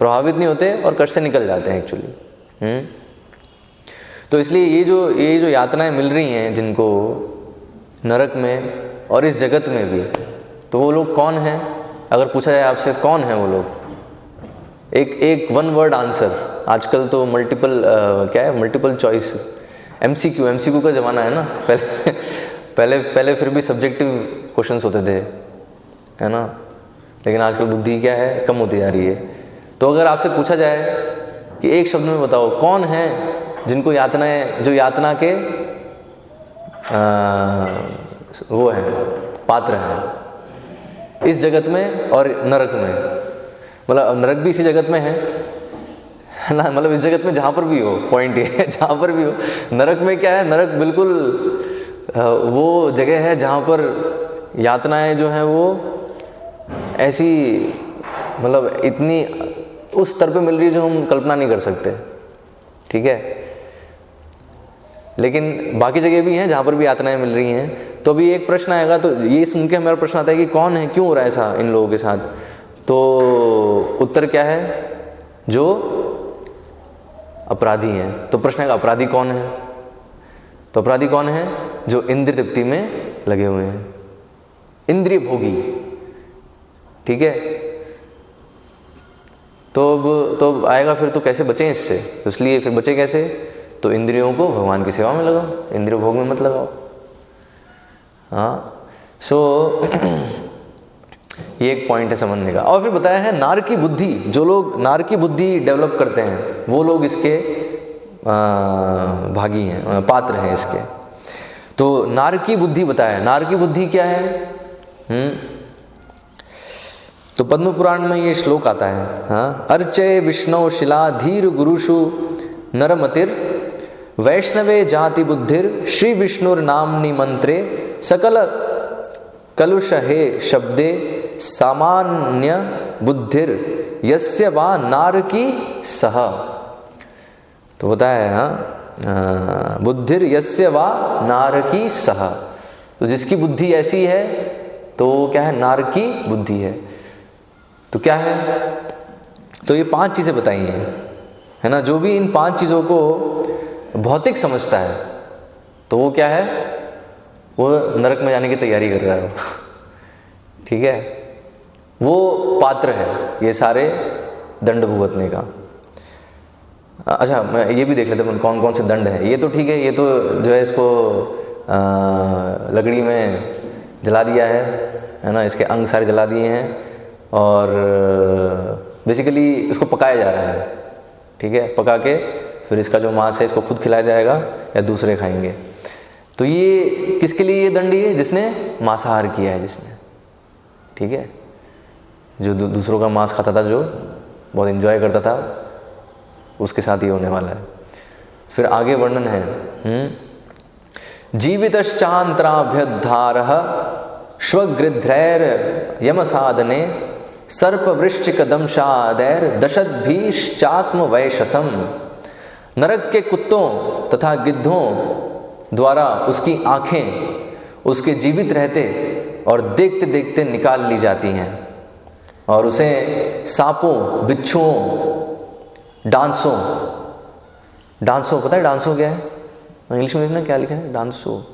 प्रभावित नहीं होते और कष्ट से निकल जाते हैं एक्चुअली। तो इसलिए ये जो यातनाएं मिल रही हैं जिनको नरक में और इस जगत में भी, तो वो लोग कौन हैं? अगर पूछा जाए आपसे कौन है वो लोग, एक वन वर्ड आंसर। आजकल तो मल्टीपल चॉइस, MCQ का ज़माना है ना। पहले फिर भी सब्जेक्टिव क्वेश्चंस होते थे, है ना, लेकिन आजकल बुद्धि क्या है, कम होती जा रही है। तो अगर आपसे पूछा जाए कि एक शब्द में बताओ कौन है जिनको यातनाएं, जो यातना के वो हैं, पात्र हैं इस जगत में और नरक में। मतलब नरक भी इसी जगत में है ना, मतलब इस जगत में जहाँ पर भी हो, पॉइंट ये है, जहाँ पर भी हो। नरक में क्या है, नरक बिल्कुल वो जगह है जहाँ पर यातनाएं जो हैं वो ऐसी, मतलब इतनी उस स्तर पे मिल रही है जो हम कल्पना नहीं कर सकते, ठीक है। लेकिन बाकी जगह भी हैं जहाँ पर भी यातनाएं मिल रही हैं। तो अभी एक प्रश्न आएगा, तो ये सुन के हमारा प्रश्न आता है कि कौन है, क्यों हो रहा है ऐसा इन लोगों के साथ। तो उत्तर क्या है, जो अपराधी हैं। तो प्रश्न है अपराधी कौन है? तो अपराधी कौन है? जो इंद्रिय तृप्ति में लगे हुए हैं, इंद्रिय भोगी। ठीक है, तो अब आएगा फिर तो कैसे बचें इससे? तो इसलिए फिर बचे कैसे? तो इंद्रियों को भगवान की सेवा में लगाओ, इंद्रिय भोग में मत लगाओ। हाँ, सो ये एक पॉइंट है समझने का। और फिर बताया है नार की बुद्धि, जो लोग नार की बुद्धि डेवलप करते हैं वो लोग इसके भागी हैं, पात्र हैं इसके। तो नार की बुद्धि बताया। नार की बुद्धि क्या है? तो पद्म पुराण में ये श्लोक आता है, हाँ, अर्चय विष्णु शिला धीर गुरुषु नरमतिर वैष्णवे जाति बुद्धिर श्री विष्णुर नामनि मंत्रे सकल कलुष हे शब्दे सामान्य बुद्धिर यस्य वा नार की सह। तो बताया, हाँ, बुद्धिर यस्य वा नार की सह। तो जिसकी बुद्धि ऐसी है तो क्या है? नार की बुद्धि है। तो क्या है? तो ये 5 चीज़ें बताई हैं, है ना। जो भी इन 5 चीज़ों को भौतिक समझता है तो वो क्या है? वो नरक में जाने की तैयारी कर रहा है वो। ठीक है, वो पात्र है ये सारे दंड भुगतने का। अच्छा, मैं ये भी देख लेते हैं कौन कौन से दंड है। ये तो ठीक है, ये तो जो है इसको लकड़ी में जला दिया है ना, इसके अंग सारे जला दिए हैं और बेसिकली इसको पकाया जा रहा है। ठीक है, पका के फिर इसका जो मांस है इसको खुद खिलाया जाएगा या दूसरे खाएंगे। तो ये किसके लिए ये दंड है? जिसने मांसाहार किया है, जिसने, ठीक है, जो दूसरों का मांस खाता था, जो बहुत एंजॉय करता था, उसके साथ ये होने वाला है। फिर आगे वर्णन है, जीवितश्चांतराभ्युद्धारः श्वगृध्रैर यम साधने सर्पवृश्चिक दंशादैर दशद्भिश्चात्म वैशसम। नरक के कुत्तों तथा गिद्धों द्वारा उसकी आंखें उसके जीवित रहते और देखते देखते निकाल ली जाती हैं और उसे सांपों, बिच्छुओं, डांसों, पता है डांसो क्या है? इंग्लिश में लिखना क्या लिखा है? डांसो,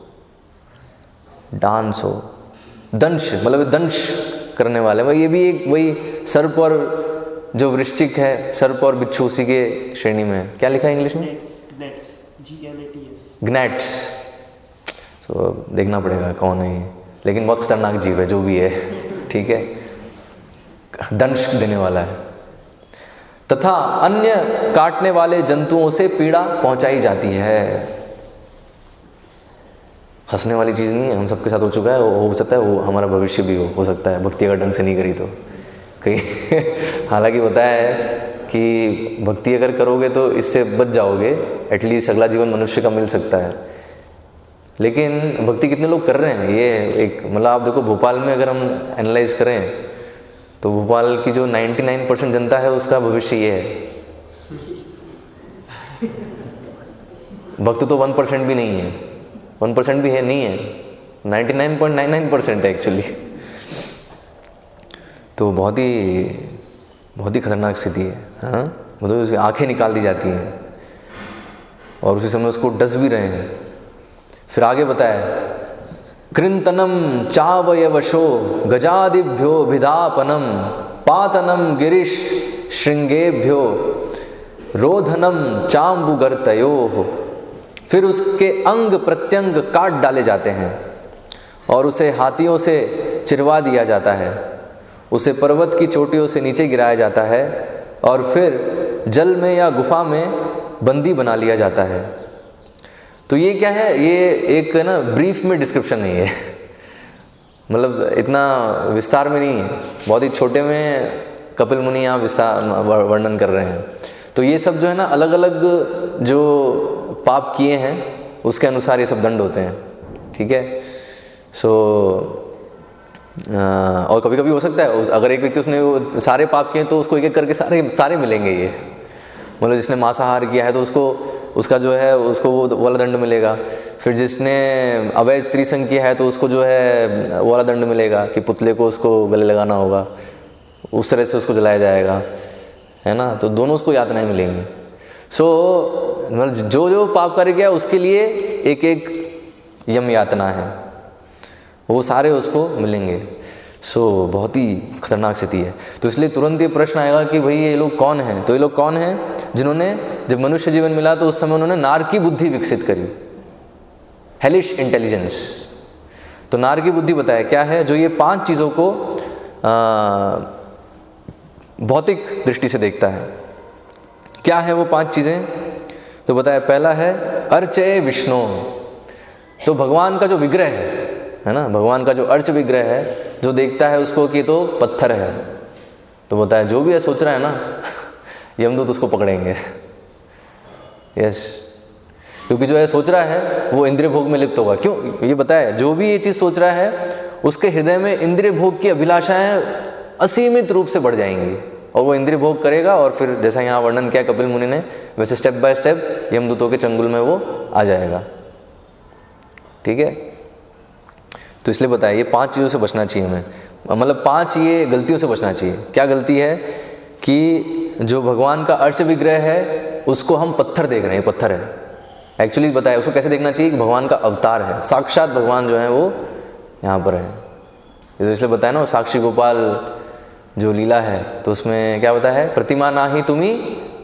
दंश, मतलब दंश करने वाले। वही ये भी एक वही सर्प और जो वृश्चिक है, सर्प और बिच्छू उसी के श्रेणी में है। क्या लिखा है इंग्लिश में? ग्नैट्स। तो देखना पड़ेगा कौन है ये, लेकिन बहुत खतरनाक जीव है जो भी है। ठीक है, दंश देने वाला है। तथा अन्य काटने वाले जंतुओं से पीड़ा पहुंचाई जाती है। हंसने वाली चीज़ नहीं है, हम सबके साथ हो चुका है, हो सकता है वो हमारा भविष्य भी हो सकता है, भक्ति अगर ढंग से नहीं करी तो कहीं। हालांकि बताया है कि भक्ति अगर करोगे तो इससे बच जाओगे, एटलीस्ट अगला जीवन मनुष्य का मिल सकता है। लेकिन भक्ति कितने लोग कर रहे हैं? ये एक मतलब आप देखो, भोपाल में अगर हम एनालाइज करें तो भोपाल की जो 99% जनता है उसका भविष्य ये है। भक्त तो 1% भी नहीं है, 1% भी है नहीं है, 99.99% है एक्चुअली। तो बहुत ही खतरनाक स्थिति है। हाँ, मतलब उसकी आंखें निकाल दी जाती हैं और उसी समय उसको डस भी रहे हैं। फिर आगे बताया, कृंतनम चावयवशो गजादिभ्यो भिधापनम पातनम गिरीश श्रृंगेभ्यो रोधनम चाम्बुगर्तयोः। फिर उसके अंग प्रत्यंग काट डाले जाते हैं और उसे हाथियों से चिरवा दिया जाता है, उसे पर्वत की चोटियों से नीचे गिराया जाता है और फिर जल में या गुफा में बंदी बना लिया जाता है। तो ये क्या है? ये एक ना ब्रीफ में डिस्क्रिप्शन नहीं है, मतलब इतना विस्तार में नहीं है, बहुत ही छोटे में कपिल मुनि यहाँ विस्तार वर्णन कर रहे हैं। तो ये सब जो है ना अलग अलग जो पाप किए हैं उसके अनुसार ये सब दंड होते हैं। ठीक है, सो और कभी कभी हो सकता है अगर एक व्यक्ति उसने वो सारे पाप किए तो उसको एक एक करके सारे मिलेंगे। ये मतलब जिसने मांसाहार किया है तो उसका जो है उसको वो वाला दंड मिलेगा। फिर जिसने अवैध स्त्री संग किया है तो उसको जो है वो वाला दंड मिलेगा कि पुतले को उसको गले लगाना होगा, उस तरह से उसको जलाया जाएगा, है ना। तो दोनों उसको यातनाएं मिलेंगी। मतलब जो जो पाप कर गया उसके लिए एक एक यम यातना है, वो सारे उसको मिलेंगे। बहुत ही खतरनाक स्थिति है। तो इसलिए तुरंत ये प्रश्न आएगा कि भाई ये लोग कौन हैं? तो ये लोग कौन हैं जिन्होंने, जब मनुष्य जीवन मिला तो उस समय उन्होंने नारकी बुद्धि विकसित करी, हेलिश इंटेलिजेंस। तो नारकी बुद्धि बताया क्या है? जो ये 5 चीज़ों को भौतिक दृष्टि से देखता है। क्या है वो 5 चीज़ें? तो बताया पहला है अर्चय विष्णु। तो भगवान का जो विग्रह है ना, भगवान का जो अर्च विग्रह है, जो देखता है उसको कि तो पत्थर है, तो बताया जो भी है सोच रहा है ना यमदूत उसको पकड़ेंगे। यस, क्योंकि जो है सोच रहा है वो इंद्रिय भोग में लिप्त होगा। क्यों? ये बताया जो भी ये चीज़ सोच रहा है उसके हृदय में इंद्रिय भोग की अभिलाषाएं असीमित रूप से बढ़ जाएंगी, और वो इंद्रिय भोग करेगा, और फिर जैसा यहाँ वर्णन किया कपिल मुनि ने, वैसे स्टेप बाय स्टेप यमदूतों के चंगुल में वो आ जाएगा। ठीक है, तो इसलिए बताया ये 5 चीज़ों से बचना चाहिए हमें, मतलब 5 ये गलतियों से बचना चाहिए। क्या गलती है? कि जो भगवान का अर्च विग्रह है उसको हम पत्थर देख रहे हैं, पत्थर है। एक्चुअली बताया उसको कैसे देखना चाहिए कि भगवान का अवतार है, साक्षात भगवान जो है वो यहाँ पर है। ये तो इसलिए बताया ना, साक्षी गोपाल जो लीला है तो उसमें क्या बताया है? प्रतिमा ना ही तुम्ही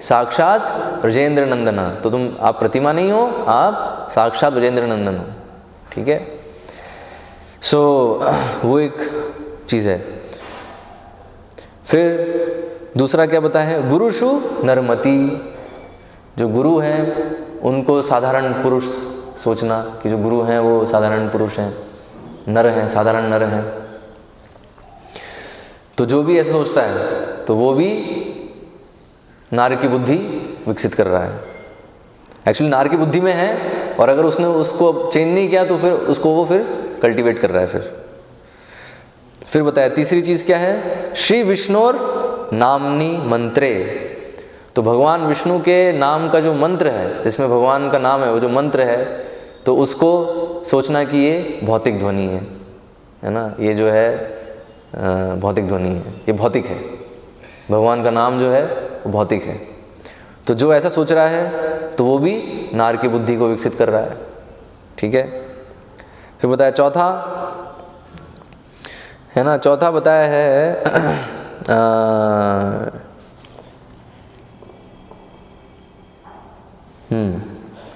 साक्षात ब्रजेंद्र नंदना। तो आप प्रतिमा नहीं हो, आप साक्षात ब्रजेंद्र नंदन हो। ठीक है, वो एक चीज़ है। फिर दूसरा क्या बताया है? गुरुषु नरमति। जो गुरु हैं उनको साधारण पुरुष सोचना, कि जो गुरु हैं वो साधारण पुरुष हैं, नर हैं, साधारण नर हैं। तो जो भी ऐसा सोचता है तो वो भी नार की बुद्धि विकसित कर रहा है। एक्चुअली नार की बुद्धि में है, और अगर उसने उसको चेंज नहीं किया तो फिर उसको वो फिर कल्टीवेट कर रहा है। फिर बताया तीसरी चीज़ क्या है? श्री विष्णुर नामनी मंत्रे। तो भगवान विष्णु के नाम का जो मंत्र है, जिसमें भगवान का नाम है, वो जो मंत्र है, तो उसको सोचना कि ये भौतिक ध्वनि है ना, ये जो है भौतिक ध्वनि है, ये भौतिक है। भगवान का नाम जो है वो भौतिक है। तो जो ऐसा सोच रहा है तो वो भी नार की बुद्धि को विकसित कर रहा है। ठीक है, फिर बताया चौथा है ना, चौथा बताया है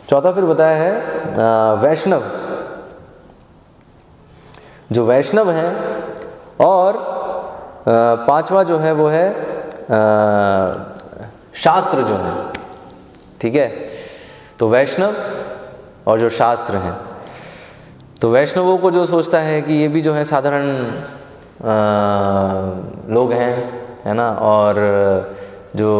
चौथा फिर बताया है वैष्णव। जो वैष्णव हैं, और 5वां जो है वो है शास्त्र जो है। ठीक है, तो वैष्णव और जो शास्त्र हैं, तो वैष्णवों को जो सोचता है कि ये भी जो है साधारण लोग हैं, है ना, और जो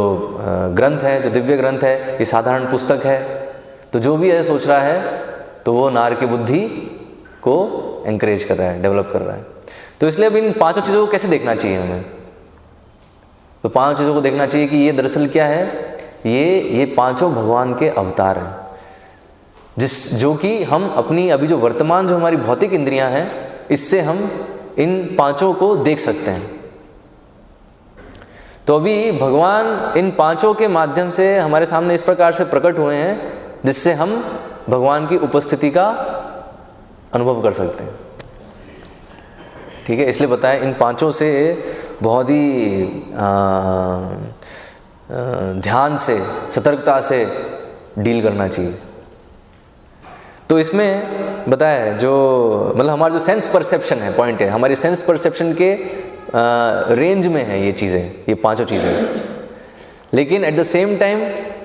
ग्रंथ है, जो दिव्य ग्रंथ है, ये साधारण पुस्तक है। तो जो भी ऐसा सोच रहा है तो वो नार की बुद्धि को एंकरेज कर रहा है, डेवलप कर रहा है। तो इसलिए अब इन 5 चीज़ों को कैसे देखना चाहिए हमें? तो 5 चीज़ों को देखना चाहिए कि ये दरअसल क्या है? ये 5 भगवान के अवतार हैं, जो कि हम अपनी अभी जो वर्तमान जो हमारी भौतिक इंद्रियां हैं, इससे हम इन 5 को देख सकते हैं। तो अभी भगवान इन 5 के माध्यम से हमारे सामने इस प्रकार से प्रकट हुए हैं, जिससे हम भगवान की उपस्थिति का अनुभव कर सकते हैं। ठीक है, इसलिए बताया इन 5 से बहुत ही ध्यान से, सतर्कता से डील करना चाहिए। तो इसमें बताया है जो मतलब हमारा जो सेंस परसेप्शन है, पॉइंट है, हमारी सेंस परसेप्शन के रेंज में है ये चीज़ें, ये 5 चीज़ें। लेकिन एट द सेम टाइम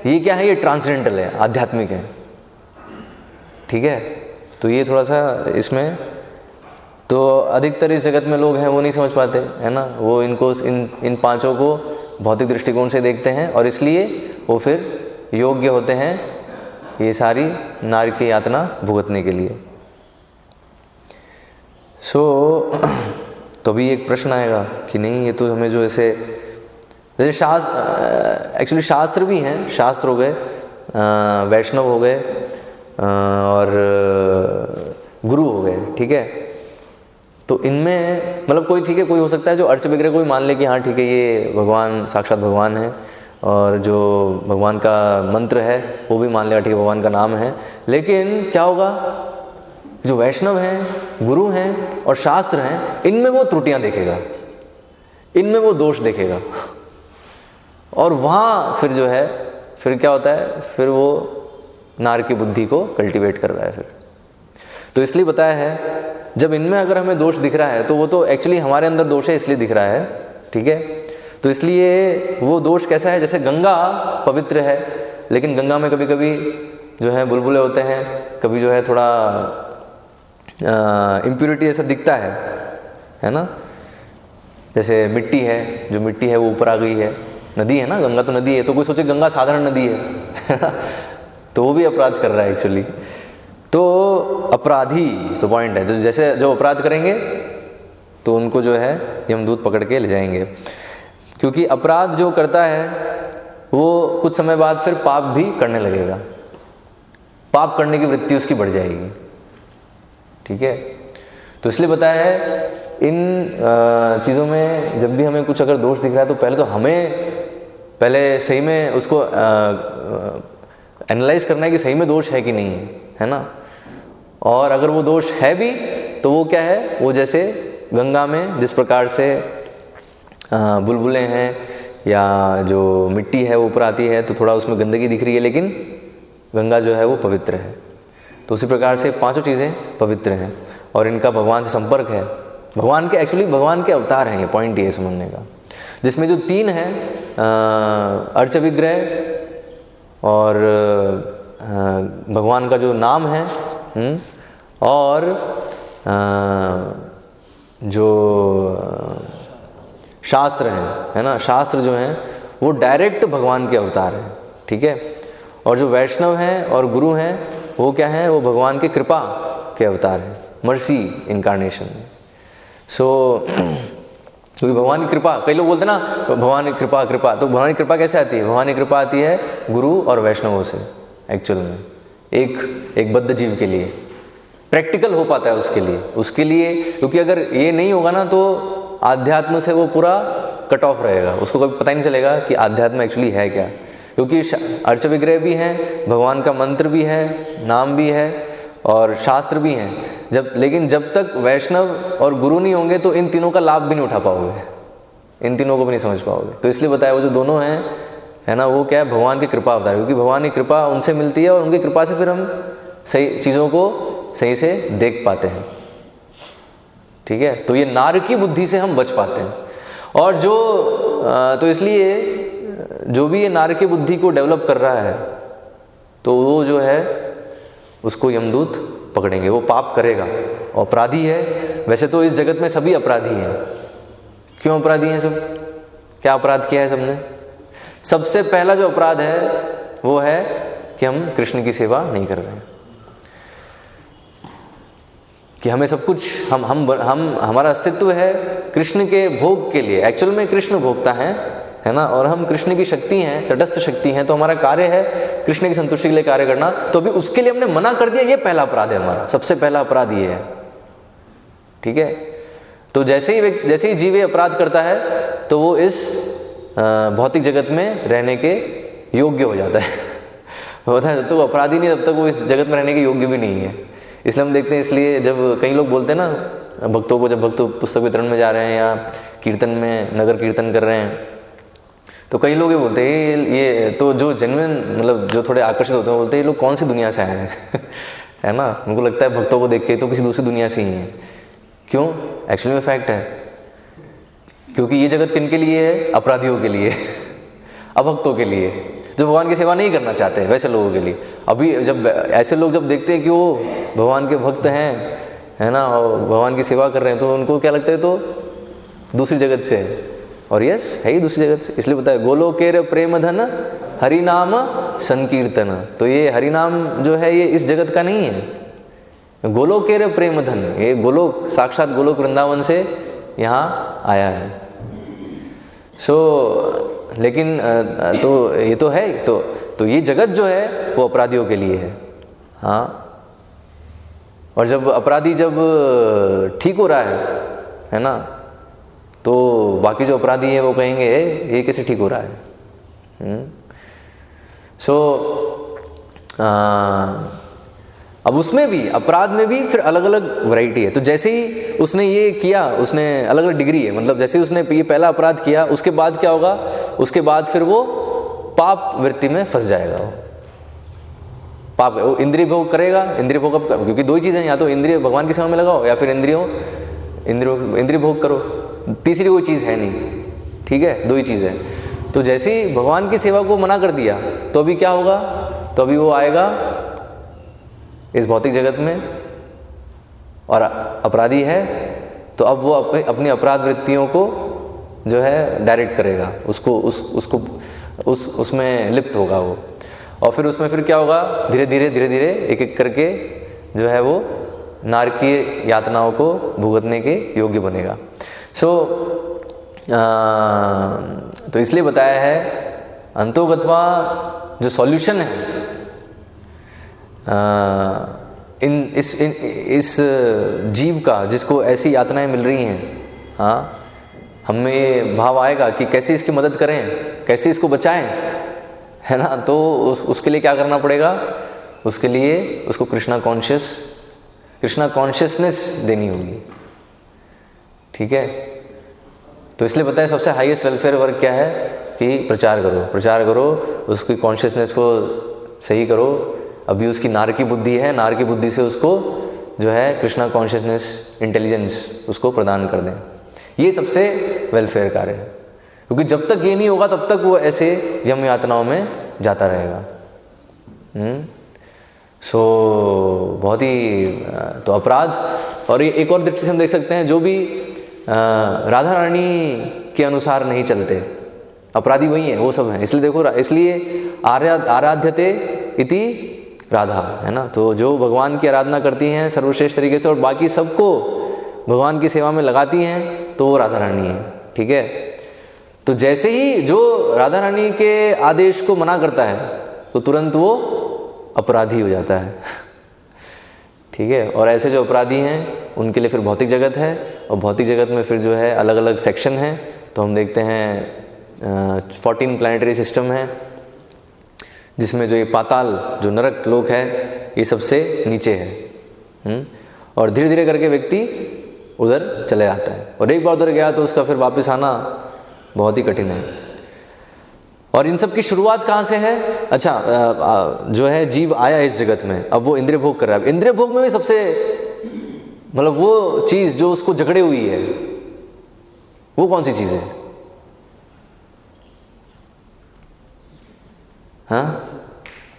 ये क्या है? ये ट्रांसेंडेंटल है, आध्यात्मिक है। ठीक है, तो ये थोड़ा सा इसमें तो अधिकतर इस जगत में लोग हैं वो नहीं समझ पाते, है ना, वो इनको इन 5 को भौतिक दृष्टिकोण से देखते हैं, और इसलिए वो फिर योग्य होते हैं ये सारी नार की यातना भुगतने के लिए। तो भी एक प्रश्न आएगा कि नहीं, ये तो हमें जो ऐसे जैसे एक्चुअली शास्त्र भी हैं, शास्त्र हो गए, वैष्णव हो गए, और गुरु हो गए। ठीक है, तो इनमें मतलब कोई, ठीक है, कोई हो सकता है जो अर्च विग्रह कोई मान ले कि हाँ ठीक है ये भगवान, साक्षात भगवान है, और जो भगवान का मंत्र है वो भी मान लेगा ठीक है भगवान का नाम है। लेकिन क्या होगा, जो वैष्णव हैं, गुरु हैं और शास्त्र हैं, इनमें वो त्रुटियां देखेगा, इनमें वो दोष देखेगा, और वहाँ फिर जो है फिर क्या होता है, फिर वो नार की बुद्धि को कल्टीवेट कर रहा है फिर। तो इसलिए बताया है जब इनमें अगर हमें दोष दिख रहा है तो वो तो एक्चुअली हमारे अंदर दोष है इसलिए दिख रहा है, ठीक है। तो इसलिए वो दोष कैसा है, जैसे गंगा पवित्र है लेकिन गंगा में कभी कभी जो है बुलबुले होते हैं, कभी जो है थोड़ा इम्प्योरिटी ऐसा दिखता है ना। जैसे मिट्टी है, जो मिट्टी है वो ऊपर आ गई है, नदी है ना, गंगा तो नदी है, तो कोई सोचे गंगा साधारण नदी है तो वो भी अपराध कर रहा है एक्चुअली। तो अपराधी तो पॉइंट है, तो जैसे जो अपराध करेंगे तो उनको जो है यमदूत पकड़ के ले जाएंगे, क्योंकि अपराध जो करता है वो कुछ समय बाद फिर पाप भी करने लगेगा, पाप करने की वृत्ति उसकी बढ़ जाएगी, ठीक है। तो इसलिए बताया है इन चीज़ों में जब भी हमें कुछ अगर दोष दिख रहा है तो पहले तो हमें पहले सही में उसको एनालाइज करना है कि सही में दोष है कि नहीं है ना। और अगर वो दोष है भी तो वो क्या है, वो जैसे गंगा में जिस प्रकार से बुलबुले हैं या जो मिट्टी है वो ऊपर आती है तो थोड़ा उसमें गंदगी दिख रही है, लेकिन गंगा जो है वो पवित्र है। तो उसी प्रकार से पांचों चीज़ें पवित्र हैं और इनका भगवान से संपर्क है। भगवान के एक्चुअली भगवान के अवतार हैं, ये पॉइंट ये समझने का, जिसमें जो तीन हैं अर्च विग्रह और भगवान का जो नाम है और जो शास्त्र हैं, है ना, शास्त्र जो हैं वो डायरेक्ट भगवान के अवतार हैं, ठीक है। और जो वैष्णव हैं और गुरु हैं वो क्या हैं, वो भगवान की कृपा के अवतार हैं, मर्सी इनकारनेशन में। सो क्योंकि भगवान की कृपा, कई लोग बोलते हैं ना भगवान की कृपा कृपा, तो भगवान की कृपा कैसे आती है, भगवान की कृपा आती है गुरु और वैष्णवों से एक्चुअल में, एक बद्ध जीव के लिए प्रैक्टिकल हो पाता है उसके लिए क्योंकि अगर ये नहीं होगा ना तो आध्यात्म से वो पूरा कट ऑफ रहेगा, उसको कभी पता ही नहीं चलेगा कि आध्यात्म एक्चुअली है क्या। क्योंकि अर्च विग्रह भी हैं, भगवान का मंत्र भी है, नाम भी है और शास्त्र भी हैं, लेकिन जब तक वैष्णव और गुरु नहीं होंगे तो इन तीनों का लाभ भी नहीं उठा पाओगे, इन तीनों को भी नहीं समझ पाओगे। तो इसलिए बताया वो जो दोनों हैं, है ना, वो क्या है, भगवान की कृपा अवतार, क्योंकि भगवान की कृपा उनसे मिलती है और उनकी कृपा से फिर हम सही चीज़ों को सही से देख पाते हैं, ठीक है। तो ये नार की बुद्धि से हम बच पाते हैं। और जो तो इसलिए जो भी ये नार की बुद्धि को डेवलप कर रहा है तो वो जो है उसको यमदूत पकड़ेंगे, वो पाप करेगा, अपराधी है। वैसे तो इस जगत में सभी अपराधी हैं। क्यों अपराधी हैं सब, क्या अपराध किया है सबने? सबसे पहला जो अपराध है वो है कि हम कृष्ण की सेवा नहीं कर रहे हैं, कि हमें सब कुछ हम हमारा अस्तित्व है कृष्ण के भोग के लिए। एक्चुअल में कृष्ण भोगता है ना, और हम कृष्ण की शक्ति हैं, तटस्थ शक्ति हैं, तो हमारा कार्य है कृष्ण की संतुष्टि के लिए कार्य करना। तो अभी उसके लिए हमने मना कर दिया, ये पहला अपराध है हमारा, सबसे पहला अपराध ये है, ठीक है। तो जैसे ही जीव अपराध करता है तो वो इस भौतिक जगत में रहने के योग्य हो जाता है होता है, तो अपराधी नहीं तब तक वो इस जगत में रहने के योग्य भी नहीं है। इसलिए हम देखते हैं, इसलिए जब कई लोग बोलते हैं ना भक्तों को, जब भक्त पुस्तक वितरण में जा रहे हैं या कीर्तन में नगर कीर्तन कर रहे हैं, तो कई लोग ये बोलते हैं ये तो जो जेन्युइन मतलब जो थोड़े आकर्षित होते हैं बोलते हैं ये लोग कौन सी दुनिया से आए हैं है ना, उनको लगता है भक्तों को देख के तो किसी दूसरी दुनिया से ही हैं। क्यों? एक्चुअली में फैक्ट है, क्योंकि ये जगत किन के लिए है? अपराधियों के लिए अभक्तों के लिए, जो भगवान की सेवा नहीं करना चाहते वैसे लोगों के लिए। अभी जब ऐसे लोग जब देखते हैं कि वो भगवान के भक्त हैं, है ना, और भगवान की सेवा कर रहे हैं, तो उनको क्या लगता है, तो दूसरी जगत से है। और यस, है ही दूसरी जगत से। इसलिए बताया गोलोकेर प्रेम धन हरि नाम संकीर्तन। तो ये हरि नाम जो है ये इस जगत का नहीं है। गोलोकेर प्रेम धन, ये गोलोक, साक्षात गोलोक वृंदावन से यहाँ आया है। लेकिन तो ये तो है, तो ये जगत जो है वो अपराधियों के लिए है। हाँ, और जब अपराधी जब ठीक हो रहा है ना, तो बाकी जो अपराधी है वो कहेंगे ये कैसे ठीक हो रहा है, सो अब उसमें भी, अपराध में भी फिर अलग अलग वैरायटी है। तो जैसे ही उसने ये किया, उसने अलग अलग डिग्री है, मतलब जैसे ही उसने ये पहला अपराध किया, उसके बाद क्या होगा, उसके बाद फिर वो पाप वृत्ति में फंस जाएगा। वो पाप, वो इंद्रिय भोग करेगा। इंद्रिय भोग अब, क्योंकि दो ही चीज़ें हैं, या तो इंद्रिय भगवान की सेवा में लगाओ या फिर इंद्रिय भोग करो, तीसरी कोई चीज़ है नहीं, ठीक है, दो ही चीज़ है। तो जैसे ही भगवान की सेवा को मना कर दिया तो अभी क्या होगा, तो अभी वो आएगा इस भौतिक जगत में और अपराधी है, तो अब वो अपनी अपराध वृत्तियों को जो है डायरेक्ट करेगा, उसमें लिप्त होगा वो। और फिर उसमें फिर क्या होगा, धीरे धीरे एक एक करके जो है वो नारकीय यातनाओं को भुगतने के योग्य बनेगा। तो इसलिए बताया है अंतोगत्वा जो सॉल्यूशन है इस जीव का, जिसको ऐसी यातनाएं मिल रही हैं, हाँ, हमें ये भाव आएगा कि कैसे इसकी मदद करें, कैसे इसको बचाएं, है ना। तो उसके लिए क्या करना पड़ेगा, उसके लिए उसको कृष्णा कॉन्शियसनेस देनी होगी, ठीक है। तो इसलिए बताया सबसे हाईएस्ट वेलफेयर वर्क क्या है कि प्रचार करो, उसकी कॉन्शियसनेस को सही करो। अभी उसकी नारकी बुद्धि है, नारकी बुद्धि से उसको जो है कृष्णा कॉन्शियसनेस, इंटेलिजेंस उसको प्रदान कर दें। ये सबसे वेलफेयर कार्य है, क्योंकि जब तक ये नहीं होगा तब तक वो ऐसे यम यातनाओं में जाता रहेगा। बहुत ही तो अपराध, और ये एक और दृष्टि से हम देख सकते हैं, जो भी राधा रानी के अनुसार नहीं चलते, अपराधी वही हैं, वो सब हैं। इसलिए देखो, इसलिए आराध्यते इति राधा, है ना। तो जो भगवान की आराधना करती हैं सर्वश्रेष्ठ तरीके से और बाकी सबको भगवान की सेवा में लगाती हैं, तो वो राधा रानी है, ठीक है। तो जैसे ही जो राधा रानी के आदेश को मना करता है तो तुरंत वो अपराधी हो जाता है, ठीक है। और ऐसे जो अपराधी हैं उनके लिए फिर भौतिक जगत है, और भौतिक जगत में फिर जो है अलग अलग सेक्शन हैं। तो हम देखते हैं 14 प्लानिटरी सिस्टम है, जिसमें जो ये पाताल, जो नरक लोक है, ये सबसे नीचे है। और धीरे धीरे करके व्यक्ति उधर चले जाता है, और एक बार उधर गया तो उसका फिर वापस आना बहुत ही कठिन है। और इन सब की शुरुआत कहाँ से है? अच्छा, जो है जीव आया इस जगत में, अब वो इंद्रिय भोग कर रहा है। इंद्रिय भोग में भी सबसे, मतलब वो चीज़ जो उसको जकड़े हुई है, वो कौन सी चीज़ है?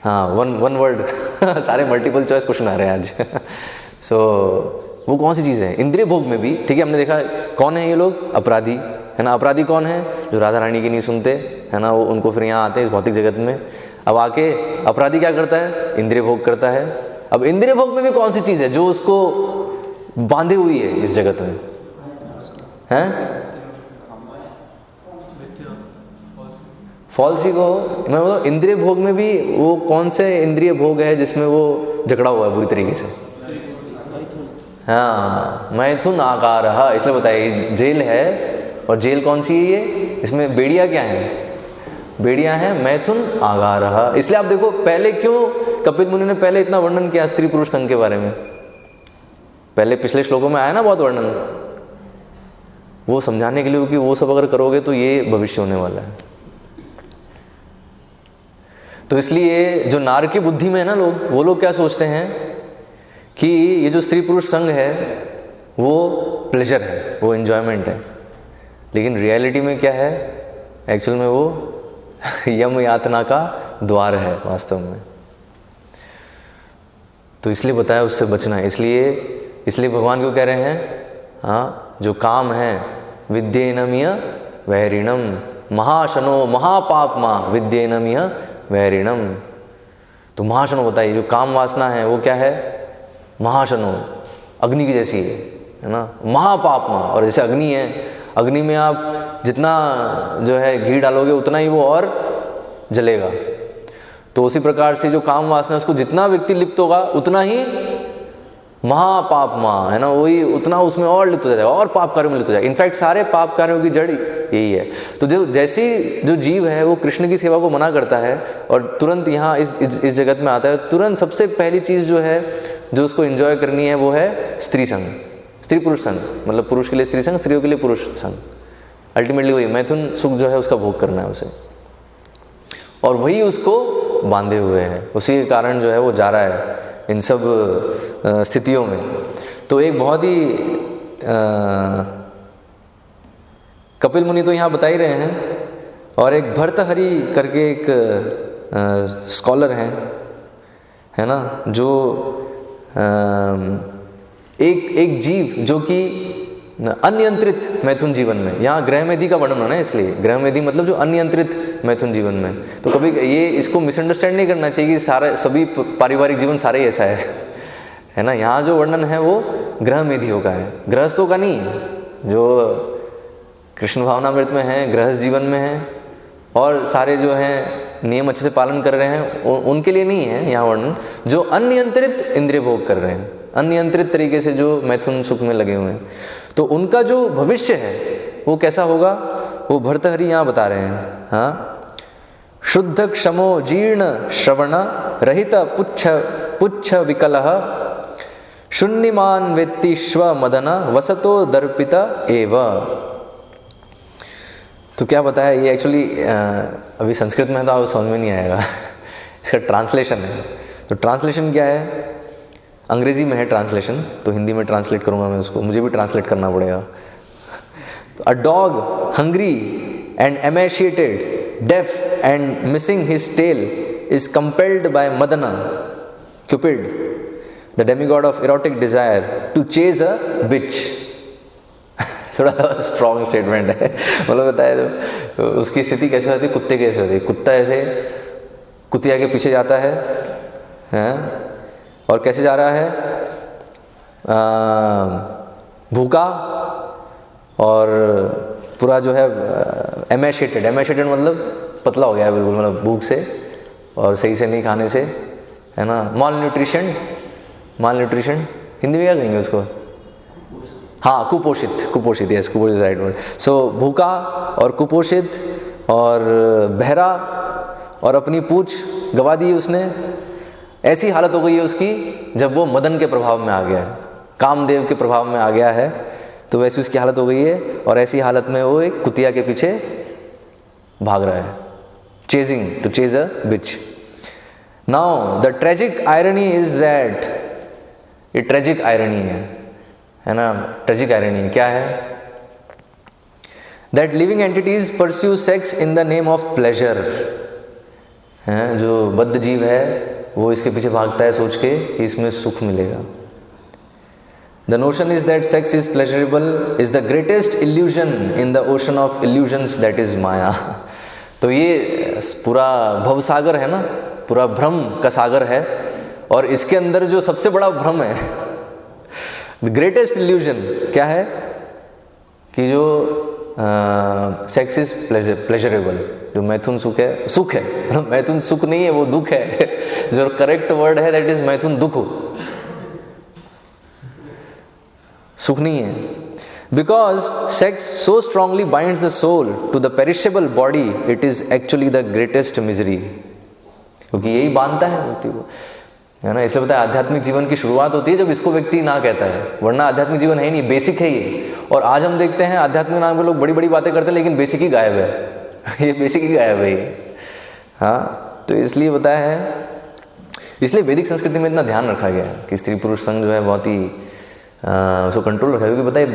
हाँ, वन वर्ड सारे मल्टीपल चॉइस क्वेश्चन आ रहे हैं आज। वो कौन सी चीज़ है? इंद्रिय भोग में भी, ठीक है, हमने देखा कौन है ये लोग, अपराधी, है ना। अपराधी कौन है? जो राधा रानी की नहीं सुनते, है ना, वो उनको फिर यहाँ आते हैं इस भौतिक जगत में। अब आके अपराधी क्या करता है? इंद्रिय भोग करता है। अब इंद्रिय भोग में भी कौन सी चीज़ है जो उसको बांधे हुई है इस जगत में? हैं? फॉल्स ही को मैं बोलूँ, इंद्रिय भोग में भी वो कौन से इंद्रिय भोग है जिसमें वो जकड़ा हुआ है बुरी तरीके से? हाँ, मैथुन आकार, इसलिए बताइए जेल है। और जेल कौन सी है ये? इसमें बेड़िया क्या है? बेड़िया है मैथुन आगार। इसलिए आप देखो, पहले क्यों कपिल मुनि ने पहले इतना वर्णन किया स्त्री पुरुष संघ के बारे में? पहले पिछले श्लोकों में आया ना बहुत वर्णन, वो समझाने के लिए कि वो सब अगर करोगे तो ये भविष्य होने वाला है। तो इसलिए जो नार की बुद्धि में है ना लोग, वो लोग क्या सोचते हैं कि ये जो स्त्री पुरुष संघ है वो प्लेजर है, वो एंजॉयमेंट है। लेकिन रियलिटी में क्या है? एक्चुअल में वो यम यातना का द्वार है वास्तव में। तो इसलिए बताया उससे बचना है। इसलिए भगवान क्यों कह रहे हैं? हाँ, जो काम है विद्येनमिय वैरिणम महाशनो महापापमा विद्येनमिय वैरिणम। तो महाशनो बताइए, जो काम वासना है वो क्या है? महाशनो, अग्नि की जैसी है ना, महापापमा। और जैसे अग्नि है, अग्नि में आप जितना जो है घी डालोगे उतना ही वो और जलेगा। तो उसी प्रकार से जो काम वासना, उसको जितना व्यक्ति लिप्त होगा उतना ही महापाप माँ, है ना, वही उतना उसमें और लिप्त हो जाएगा और पाप कार्यों में लिप्त हो जाएगा। इनफैक्ट सारे पाप कार्यों की जड़ यही है। तो जो जैसे जो जीव है वो कृष्ण की सेवा को मना करता है और तुरंत यहाँ इस जगत में आता है, तुरंत सबसे पहली चीज़ जो है जो उसको एंजॉय करनी है वो है स्त्री संग, स्त्री पुरुष संग, मतलब पुरुष के लिए स्त्री संग, स्त्रियों के लिए पुरुष संग। अल्टीमेटली वही मैथुन सुख जो है उसका भोग करना है उसे, और वही उसको बांधे हुए है, उसी के कारण जो है वो जा रहा है इन सब स्थितियों में। तो एक बहुत ही कपिल मुनि तो यहाँ बता ही रहे हैं, और एक भर्तहरि करके एक स्कॉलर हैं, है ना, जो एक जीव जो कि अनियंत्रित मैथुन जीवन में, यहाँ ग्रहमेधी का वर्णन होना है, इसलिए ग्रहमेधी मतलब जो अनियंत्रित मैथुन जीवन में। तो कभी ये इसको मिसअंडरस्टैंड नहीं करना चाहिए कि सारा सभी पारिवारिक जीवन सारे ही ऐसा है ना। यहाँ जो वर्णन है वो ग्रहमेधियों का है, गृहस्थों का नहीं। जो कृष्ण भावनामृत में है, गृहस्थ जीवन में है, और सारे जो हैं नियम अच्छे से पालन कर रहे हैं उनके लिए नहीं है यहाँ वर्णन। जो अनियंत्रित इंद्रिय भोग कर रहे हैं, अनियंत्रित तरीके से जो मैथुन सुख में लगे हुए हैं, तो उनका जो भविष्य है वो कैसा होगा, वो भर्तहरि यहाँ बता रहे हैं। हाँ, शुद्ध क्षमो जीर्ण श्रवण रहित पुच्छ विकलः शून्यमान वेत्ति श्व मदन वसतो दर्पित एव। तो क्या बताया ये, एक्चुअली अभी संस्कृत में तो समझ में नहीं आएगा इसका ट्रांसलेशन है। तो ट्रांसलेशन क्या है, अंग्रेजी में है ट्रांसलेशन, तो हिंदी में ट्रांसलेट करूँगा मैं उसको, मुझे भी ट्रांसलेट करना पड़ेगा। तो a dog hungry and emaciated, deaf and missing his tail is compelled by Madana Cupid the demigod of erotic desire to chase a bitch. थोड़ा स्ट्रॉन्ग स्टेटमेंट है, मतलब बताया तो उसकी स्थिति कैसे होती है, कुत्ते कैसे होती है। कुत्ता ऐसे कुतिया के पीछे जाता है, और कैसे जा रहा है, भूखा और पूरा जो है एमेशिएटेड मतलब पतला हो गया है बिल्कुल, मतलब भूख से और सही से नहीं खाने से, है ना। माल न्यूट्रिशन हिंदी में क्या कहेंगे उसको, हाँ कुपोषित, यस कुपोषित राइट वर्ड। सो भूखा और कुपोषित और बहरा, और अपनी पूंछ गवा दी उसने। ऐसी हालत हो गई है उसकी जब वो मदन के प्रभाव में आ गया है, कामदेव के प्रभाव में आ गया है, तो वैसी उसकी हालत हो गई है। और ऐसी हालत में वो एक कुतिया के पीछे भाग रहा है, chasing to chase a bitch. Now the tragic irony is that, ये ट्रेजिक आयरनी है ना, ट्रेजिक आयरनी क्या है, that living entities pursue sex in the name of pleasure. हैं, जो बद्ध जीव है वो इसके पीछे भागता है सोच के कि इसमें सुख मिलेगा। The notion is that sex is pleasurable is the greatest illusion in the ocean of illusions that is maya. तो ये पूरा भवसागर है ना, पूरा भ्रम का सागर है, और इसके अंदर जो सबसे बड़ा भ्रम है, द ग्रेटेस्ट इल्यूजन क्या है, कि जो सेक्स इज प्लेजरेबल, जो मैथुन सुख है मैथुन सुख नहीं है, वो दुख है जो करेक्ट वर्ड है दैट इज मैथुन दुख, सुख नहीं है। Because sex so strongly binds the soul to the perishable body, it is actually the greatest misery. क्योंकि यही बांधता है व्यक्ति को, है ना। इसलिए बताया आध्यात्मिक जीवन की शुरुआत होती है जब इसको व्यक्ति ना कहता है, वरना आध्यात्मिक जीवन है ही नहीं, बेसिक है ये। और आज हम देखते हैं आध्यात्मिक नाम के लोग बड़ी बड़ी बातें करते हैं, लेकिन बेसिक ही गायब है ये बेसिक ही गायब है ये। हाँ, तो इसलिए बताया है, इसलिए वैदिक संस्कृति में इतना ध्यान रखा गया है कि स्त्री पुरुष संग जो है बहुत ही उसको कंट्रोल रखा है। क्योंकि बताइए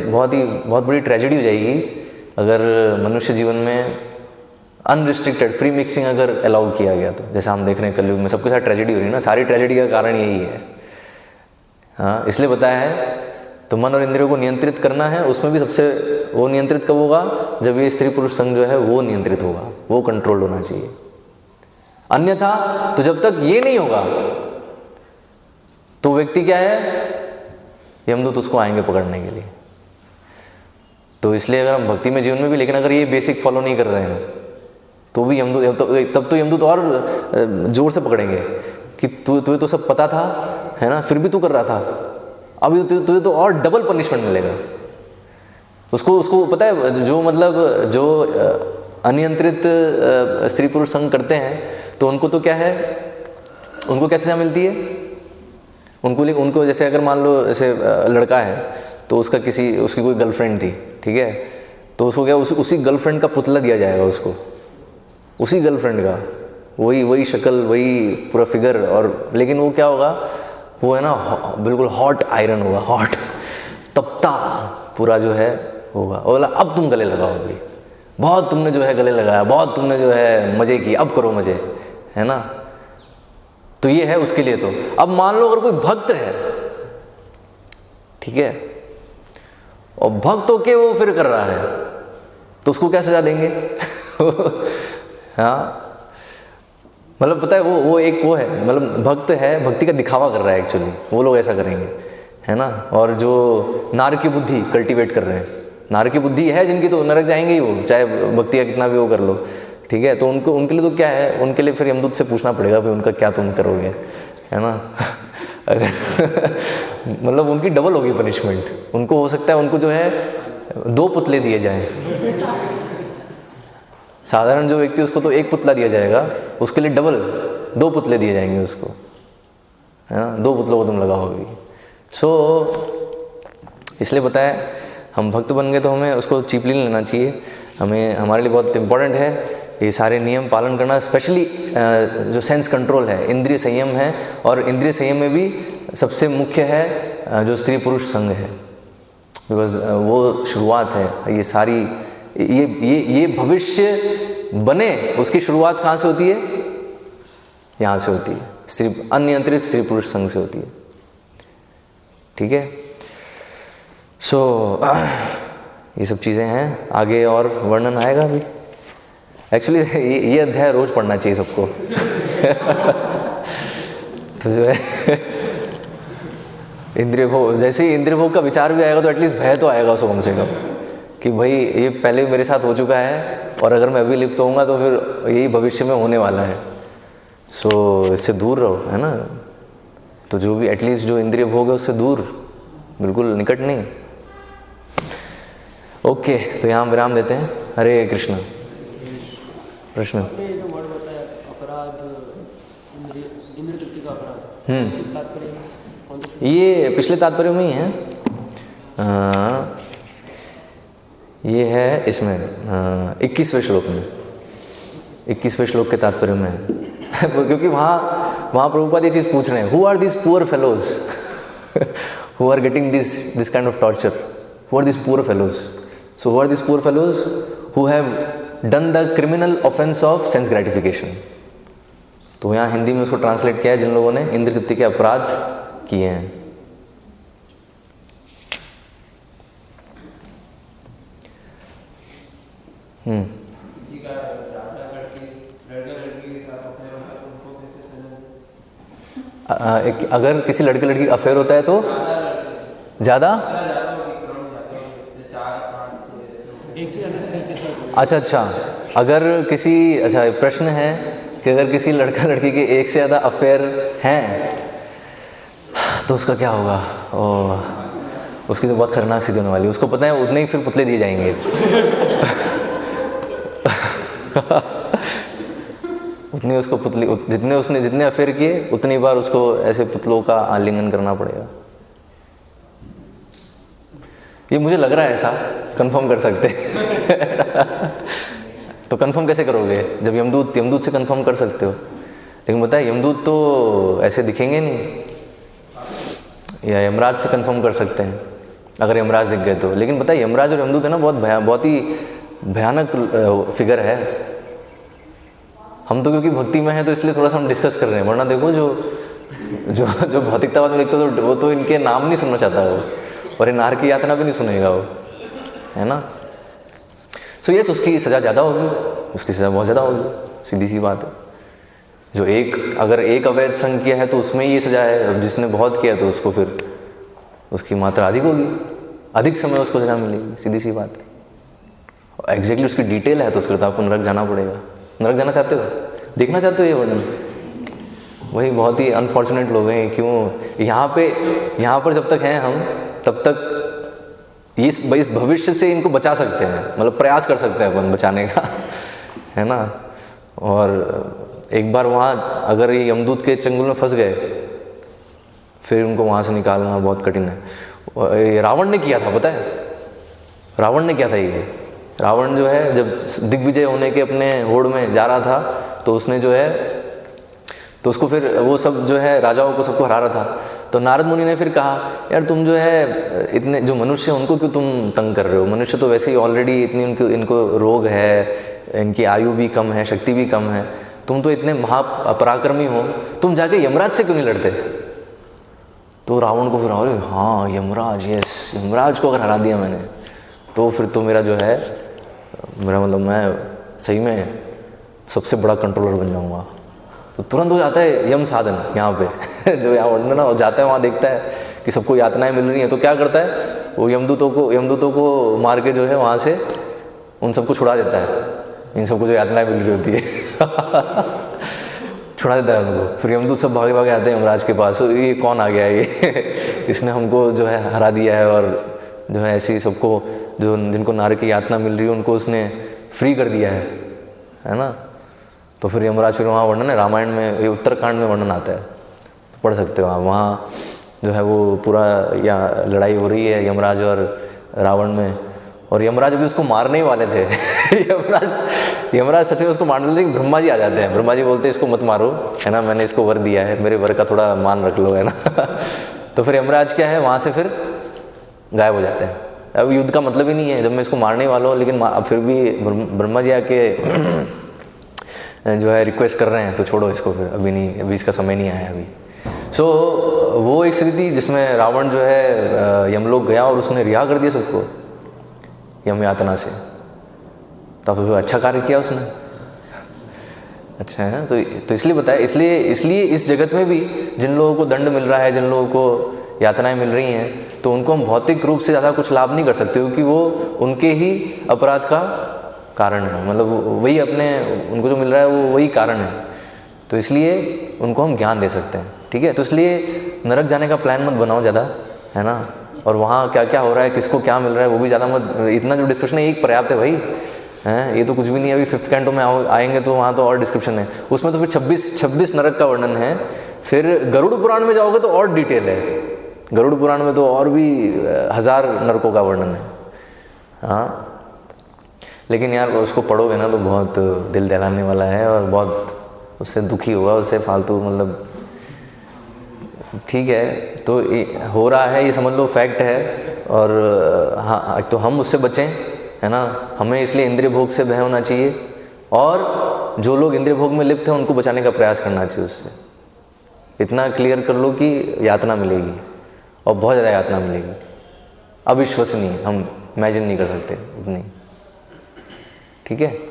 बहुत बड़ी ट्रेजेडी हो जाएगी अगर मनुष्य जीवन में अनरिस्ट्रिक्टेड फ्री मिक्सिंग अगर अलाउ किया गया तो। जैसा हम देख रहे हैं कलयुग में सबके साथ ट्रेजेडी हो रही है ना, सारी ट्रेजेडी का कारण यही है। हाँ, इसलिए बताया है। तो मन और इंद्रियों को नियंत्रित करना है, उसमें भी सबसे वो नियंत्रित कब होगा, जब ये स्त्री पुरुष संग जो है वो नियंत्रित होगा, वो कंट्रोल होना चाहिए। अन्यथा तो जब तक ये नहीं होगा तो व्यक्ति क्या है, यमदूत उसको आएंगे पकड़ने के लिए। तो इसलिए अगर हम भक्ति में जीवन में भी, लेकिन अगर ये बेसिक फॉलो नहीं कर रहे हैं तो भी यमदूत, तब तो यमदूत और जोर से पकड़ेंगे कि तुम्हें तो सब पता था, है ना, फिर भी तू कर रहा था, अब तुझे तो और डबल पनिशमेंट मिलेगा। उसको पता है, जो मतलब जो अनियंत्रित स्त्री पुरुष संग करते हैं तो उनको तो क्या है, उनको क्या सजा मिलती है? उनको जैसे अगर मान लो जैसे लड़का है तो उसकी कोई गर्लफ्रेंड थी, ठीक है, तो उसको क्या उसी गर्लफ्रेंड का पुतला दिया जाएगा उसको, उसी गर्लफ्रेंड का, वही शक्ल, वही पूरा फिगर, और लेकिन वो क्या होगा, वो है ना बिल्कुल हॉट आयरन होगा, हॉट तपता पूरा जो है होगा। और बोला अब तुम गले लगाओ, अभी बहुत तुमने जो है गले लगाया, बहुत तुमने जो है मज़े की, अब करो मज़े, है ना। तो ये है उसके लिए। तो अब मान लो अगर कोई भक्त है, ठीक है, और भक्त होके वो फिर कर रहा है, तो उसको क्या सजा देंगे? हाँ, मतलब पता है वो एक वो है, मतलब भक्त है, भक्ति का दिखावा कर रहा है एक्चुअली, वो लोग ऐसा करेंगे, है ना। और जो नार की बुद्धि कल्टीवेट कर रहे हैं, नार की बुद्धि है जिनकी, तो नरक जाएंगे ही वो, चाहे भक्ति का कितना भी वो कर लो, ठीक है। तो उनके लिए तो क्या है, उनके लिए फिर यमदूत से पूछना पड़ेगा भाई उनका क्या तुम करोगे, है ना। अगर मतलब उनकी डबल होगी पनिशमेंट। उनको हो सकता है उनको जो है 2 पुतले दिए जाएं। साधारण जो व्यक्ति उसको तो 1 पुतला दिया जाएगा, उसके लिए डबल 2 पुतले दिए जाएंगे उसको, है ना। 2 पुतलों को तुम लगाओगे। इसलिए पता है, हम भक्त बन गए तो हमें उसको चीपली नहीं लेना चाहिए। हमारे लिए बहुत इम्पोर्टेंट है ये सारे नियम पालन करना, स्पेशली जो सेंस कंट्रोल है, इंद्रिय संयम है। और इंद्रिय संयम में भी सबसे मुख्य है जो स्त्री पुरुष संग है, बिकॉज वो शुरुआत है। ये सारी ये भविष्य बने, उसकी शुरुआत कहाँ से होती है? यहाँ से होती है, अनियंत्रित स्त्री पुरुष संग से होती है, ठीक है। ये सब चीज़ें हैं, आगे और वर्णन आएगा अभी। एक्चुअली ये अध्याय रोज पढ़ना चाहिए सबको। तो जो है इंद्रिय भोग, जैसे ही इंद्रिय भोग का विचार भी आएगा तो एटलीस्ट भय तो आएगा उसको कम से कम, कि भाई ये पहले मेरे साथ हो चुका है, और अगर मैं अभी लिप्त होऊंगा तो फिर यही भविष्य में होने वाला है। इससे दूर रहो, है ना। तो जो भी एटलीस्ट जो इंद्रिय भोग है उससे दूर, बिल्कुल निकट नहीं। ओके, तो यहाँ विराम देते हैं। हरे कृष्ण। प्रश्न? ये पिछले तात्पर्य में ही है। ये है इसमें 21वें श्लोक में, 21वें श्लोक के तात्पर्य में है। क्योंकि वहाँ प्रभुपाद ये चीज़ पूछ रहे हैं, who are this poor fellows who are getting this kind of torture? Who are these poor fellows? So who are these poor fellows who have done the criminal offense of sense gratification? तो यहाँ हिंदी में उसको translate किया है, जिन लोगों ने इंद्रिय तृप्ति के अपराध किए हैं। अगर किसी लड़के लड़की अफेयर होता है तो ज़्यादा, अच्छा, अगर किसी, अच्छा प्रश्न है कि अगर किसी लड़का लड़की के 1 से ज़्यादा अफेयर हैं तो उसका क्या होगा? उसकी तो बहुत खतरनाक स्थिति होने वाली है। उसको पता है उतने ही फिर पुतले दिए जाएंगे। उतने उसको पुतले, जितने अफेयर किए उतनी बार उसको ऐसे पुतलों का आलिंगन करना पड़ेगा। ये मुझे लग रहा है, ऐसा कंफर्म कर सकते। तो कंफर्म कैसे करोगे? जब यमदूत से कंफर्म कर सकते हो, लेकिन पता है यमदूत तो ऐसे दिखेंगे नहीं, या यमराज से कंफर्म कर सकते हैं अगर यमराज दिख गए तो। लेकिन पता है यमराज और यमदूत है ना, बहुत ही भयानक फिगर है। हम तो क्योंकि भक्ति में है तो इसलिए थोड़ा सा हम डिस्कस कर रहे हैं, वरना देखो जो भौतिकतावाद में लिखते तो वो तो इनके नाम नहीं सुनना चाहता वो, और नार की यातना भी नहीं सुनेगा वो, है ना। सो यस, उसकी सज़ा ज़्यादा होगी, उसकी सज़ा बहुत ज़्यादा होगी, सीधी सी बात है। जो अगर एक अवैध संग किया है तो उसमें ये सज़ा है, जिसने बहुत किया तो उसको फिर उसकी मात्रा अधिक होगी, अधिक समय उसको सज़ा मिलेगी, सीधी सी बात है। एग्जैक्टली उसकी डिटेल है तो उसके लिए तो आपको नरक जाना पड़ेगा। नरक जाना चाहते हो? देखना चाहते हो ये वर्णन? वही बहुत ही अनफॉर्चुनेट लोग हैं। क्यों यहाँ पर जब तक हैं हम, तब तक इस भविष्य से इनको बचा सकते हैं, मतलब प्रयास कर सकते हैं अपन बचाने का, है ना। और एक बार वहाँ अगर ये यमदूत के चंगुल में फंस गए, फिर उनको वहाँ से निकालना बहुत कठिन है। रावण ने किया था, पता है रावण ने क्या था ये। रावण जो है जब दिग्विजय होने के अपने होड़ में जा रहा था, तो उसने जो है, तो उसको फिर वो सब जो है राजाओं को सबको हरा रहा था। तो नारद मुनि ने फिर कहा, यार तुम जो है इतने जो मनुष्य उनको क्यों तुम तंग कर रहे हो, मनुष्य तो वैसे ही ऑलरेडी इतनी इनको रोग है, इनकी आयु भी कम है, शक्ति भी कम है, तुम तो इतने महापराक्रमी हो, तुम जाके यमराज से क्यों नहीं लड़ते। तो रावण को फिर अरे हाँ यमराज, यस यमराज को अगर हरा दिया मैंने, तो फिर तो मेरा जो है मेरा मतलब मैं सही में सबसे बड़ा कंट्रोलर बन जाऊँगा। तो तुरंत हो जाता है यम साधन यहाँ पे जो यहाँ वर्णन ना जाता है, वहाँ देखता है कि सबको यातनाएं मिल रही हैं, तो क्या करता है वो यमदूतों को मार के जो है वहाँ से उन सबको छुड़ा देता है, इन सबको जो यातनाएं मिल रही होती है छुड़ा देता है उनको। फिर यमदूत सब भागे भागे आते हैं यमराज के पास, ये कौन आ गया है ये इसने हमको जो है हरा दिया है, और जो है ऐसी सबको जो जिनको नरक की यातना मिल रही है उनको उसने फ्री कर दिया है ना। तो फिर यमराज, फिर वहाँ वर्णन है रामायण में, ये उत्तरकांड में वर्णन आता है, तो पढ़ सकते हो आप। वहाँ जो है वो पूरा या लड़ाई हो रही है यमराज और रावण में, और यमराज अभी उसको मारने ही वाले थे यमराज सच में उसको मारने वाले थे, ब्रह्मा जी आ जाते हैं। ब्रह्मा जी बोलते हैं इसको मत मारो, है ना, मैंने इसको वर दिया है, मेरे वर का थोड़ा मान रख लो, है ना तो फिर यमराज क्या है वहाँ से फिर गायब हो जाते हैं। अब युद्ध का मतलब ही नहीं है जब मैं इसको मारने वाला हूँ, लेकिन फिर भी ब्रह्मा जी आके जो है रिक्वेस्ट कर रहे हैं, तो छोड़ो इसको फिर, अभी नहीं, अभी इसका समय नहीं आया अभी। सो वो एक स्थिति जिसमें रावण जो है यमलोक गया और उसने रिहा कर दिया सबको यम यातना से, तो अच्छा कार्य किया उसने। अच्छा है, तो इसलिए बताया, इसलिए इस जगत में भी जिन लोगों को दंड मिल रहा है, जिन लोगों को यातनाएं मिल रही हैं, तो उनको हम भौतिक रूप से ज़्यादा कुछ लाभ नहीं कर सकते, क्योंकि वो उनके ही अपराध का कारण है, मतलब वही उनको जो मिल रहा है वो वही कारण है। तो इसलिए उनको हम ज्ञान दे सकते हैं, ठीक है। तो इसलिए नरक जाने का प्लान मत बनाओ ज़्यादा, है ना, और वहाँ क्या क्या हो रहा है, किसको क्या मिल रहा है वो भी ज़्यादा मत, इतना जो डिस्कशन है एक पर्याप्त है भाई, हैं, ये तो कुछ भी नहीं है। अभी 5th कैंटो में आएंगे तो वहाँ तो और डिस्क्रिप्शन है, उसमें तो फिर 26 नरक का वर्णन है। फिर गरुड़ पुराण में जाओगे तो और डिटेल है, गरुड़ पुराण में तो और भी 1000 नरकों का वर्णन है। हाँ, लेकिन यार उसको पढ़ोगे ना तो बहुत दिल दहलाने वाला है, और बहुत उससे दुखी होगा, उससे फालतू, मतलब ठीक है। तो हो रहा है ये समझ लो, फैक्ट है। और हाँ, तो हम उससे बचें, है ना, हमें इसलिए इंद्रिय भोग से भय होना चाहिए, और जो लोग इंद्रिय भोग में लिप्त हैं उनको बचाने का प्रयास करना चाहिए उससे। इतना क्लियर कर लो कि यातना मिलेगी, और बहुत ज़्यादा यातना मिलेगी, अविश्वसनीय, हम इमेजिन नहीं कर सकते उतनी, ठीक है।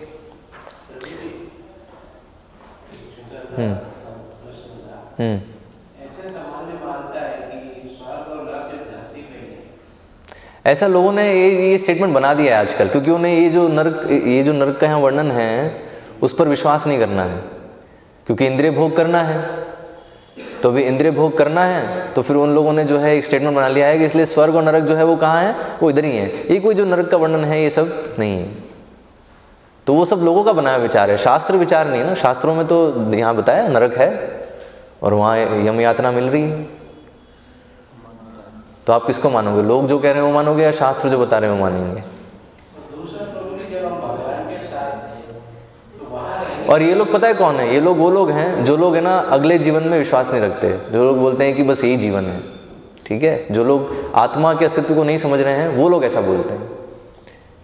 ऐसा लोगों ने ये स्टेटमेंट बना दिया है आजकल, क्योंकि उन्हें ये जो नरक का यहाँ वर्णन है उस पर विश्वास नहीं करना है, क्योंकि इंद्रिय भोग करना है। तो भी इंद्रिय भोग करना है, तो फिर उन लोगों ने जो है एक स्टेटमेंट बना लिया है कि इसलिए स्वर्ग और नरक जो है वो कहाँ है, वो इधर ही है, ये कोई जो नरक का वर्णन है ये सब नहीं है। तो वो सब लोगों का बनाया विचार है, शास्त्र विचार नहीं है ना। शास्त्रों में तो यहाँ बताया नरक है और वहाँ यम यातना मिल रही है, तो आप किसको मानोगे, लोग जो कह रहे हैं वो मानोगे, या शास्त्र जो बता रहे हैं वो मानेंगे। और ये लोग पता है कौन है, ये लोग वो लोग हैं जो लोग है ना अगले जीवन में विश्वास नहीं रखते, जो लोग बोलते हैं कि बस यही जीवन है, ठीक है। जो लोग आत्मा के अस्तित्व को नहीं समझ रहे हैं वो लोग ऐसा बोलते हैं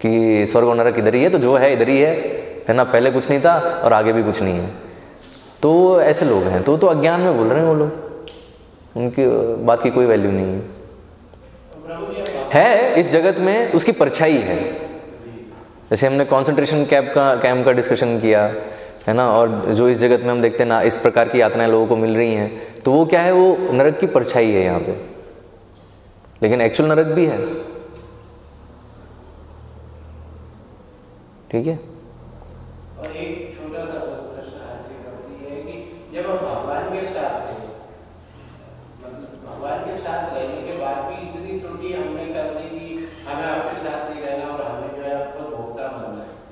कि स्वर्ग और नरक इधर ही है, तो जो है इधर ही है ना, पहले कुछ नहीं था और आगे भी कुछ नहीं है। तो ऐसे लोग हैं, तो अज्ञान में बोल रहे हैं वो लोग, उनकी बात की कोई वैल्यू नहीं है इस जगत में, उसकी परछाई है। जैसे हमने कंसंट्रेशन कैंप का डिस्कशन किया, है ना, और जो इस जगत में हम देखते हैं ना इस प्रकार की यातनाएं लोगों को मिल रही हैं, तो वो क्या है, वो नरक की परछाई है यहाँ पे, लेकिन एक्चुअल नरक भी है, ठीक है। और एक छोटा सा प्रश्न है कि जब हम भगवान के साथ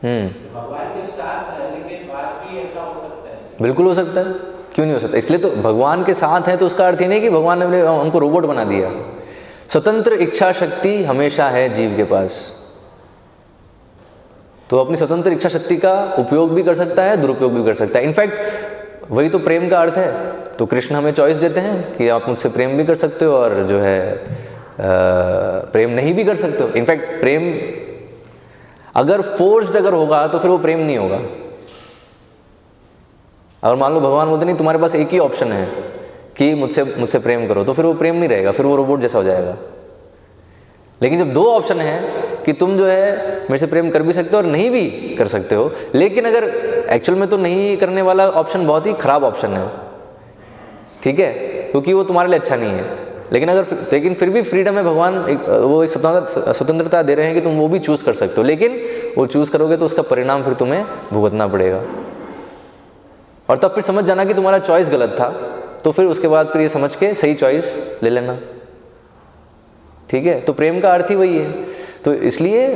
भगवान के साथ है लेकिन बात भी ऐसा हो सकता है। बिल्कुल हो सकता है, क्यों नहीं हो सकता। इसलिए तो भगवान के साथ है तो उसका अर्थ ये नहीं कि भगवान ने उनको रोबोट बना दिया। स्वतंत्र इच्छा शक्ति हमेशा है जीव के पास, तो अपनी स्वतंत्र इच्छा शक्ति का उपयोग भी कर सकता है, दुरुपयोग भी कर सकता है। इनफैक्ट वही तो प्रेम का अर्थ है। तो कृष्ण हमें चॉइस देते हैं कि आप मुझसे प्रेम भी कर सकते हो और जो है प्रेम नहीं भी कर सकते हो। इनफैक्ट प्रेम अगर फोर्स्ड अगर होगा तो फिर वो प्रेम नहीं होगा। अगर मान लो भगवान बोलते नहीं तुम्हारे पास एक ही ऑप्शन है कि मुझसे प्रेम करो, तो फिर वो प्रेम नहीं रहेगा, फिर वो रोबोट जैसा हो जाएगा। लेकिन जब दो ऑप्शन है कि तुम जो है मेरे से प्रेम कर भी सकते हो और नहीं भी कर सकते हो, लेकिन अगर एक्चुअल में तो नहीं करने वाला ऑप्शन बहुत ही खराब ऑप्शन है, ठीक है, क्योंकि वो तुम्हारे लिए अच्छा नहीं है। लेकिन फिर भी फ्रीडम है, भगवान वो एक स्वतंत्रता दे रहे हैं कि तुम वो भी चूज़ कर सकते हो, लेकिन वो चूज़ करोगे तो उसका परिणाम फिर तुम्हें भुगतना पड़ेगा। और तब फिर समझ जाना कि तुम्हारा चॉइस गलत था, तो फिर उसके बाद फिर ये समझ के सही चॉइस ले लेना, ठीक है। तो प्रेम का अर्थ ही वही है। तो इसलिए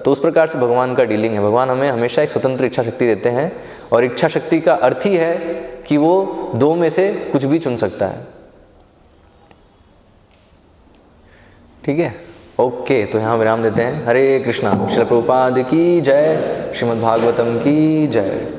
तो उस प्रकार से भगवान का डीलिंग है। भगवान हमें हमेशा एक स्वतंत्र इच्छा शक्ति देते हैं, और इच्छा शक्ति का अर्थ ही है कि वो दो में से कुछ भी चुन सकता है, ठीक है। ओके, तो यहाँ विराम देते हैं। हरे कृष्णा। श्रील प्रभुपाद की जय। श्रीमद् भागवतम की जय।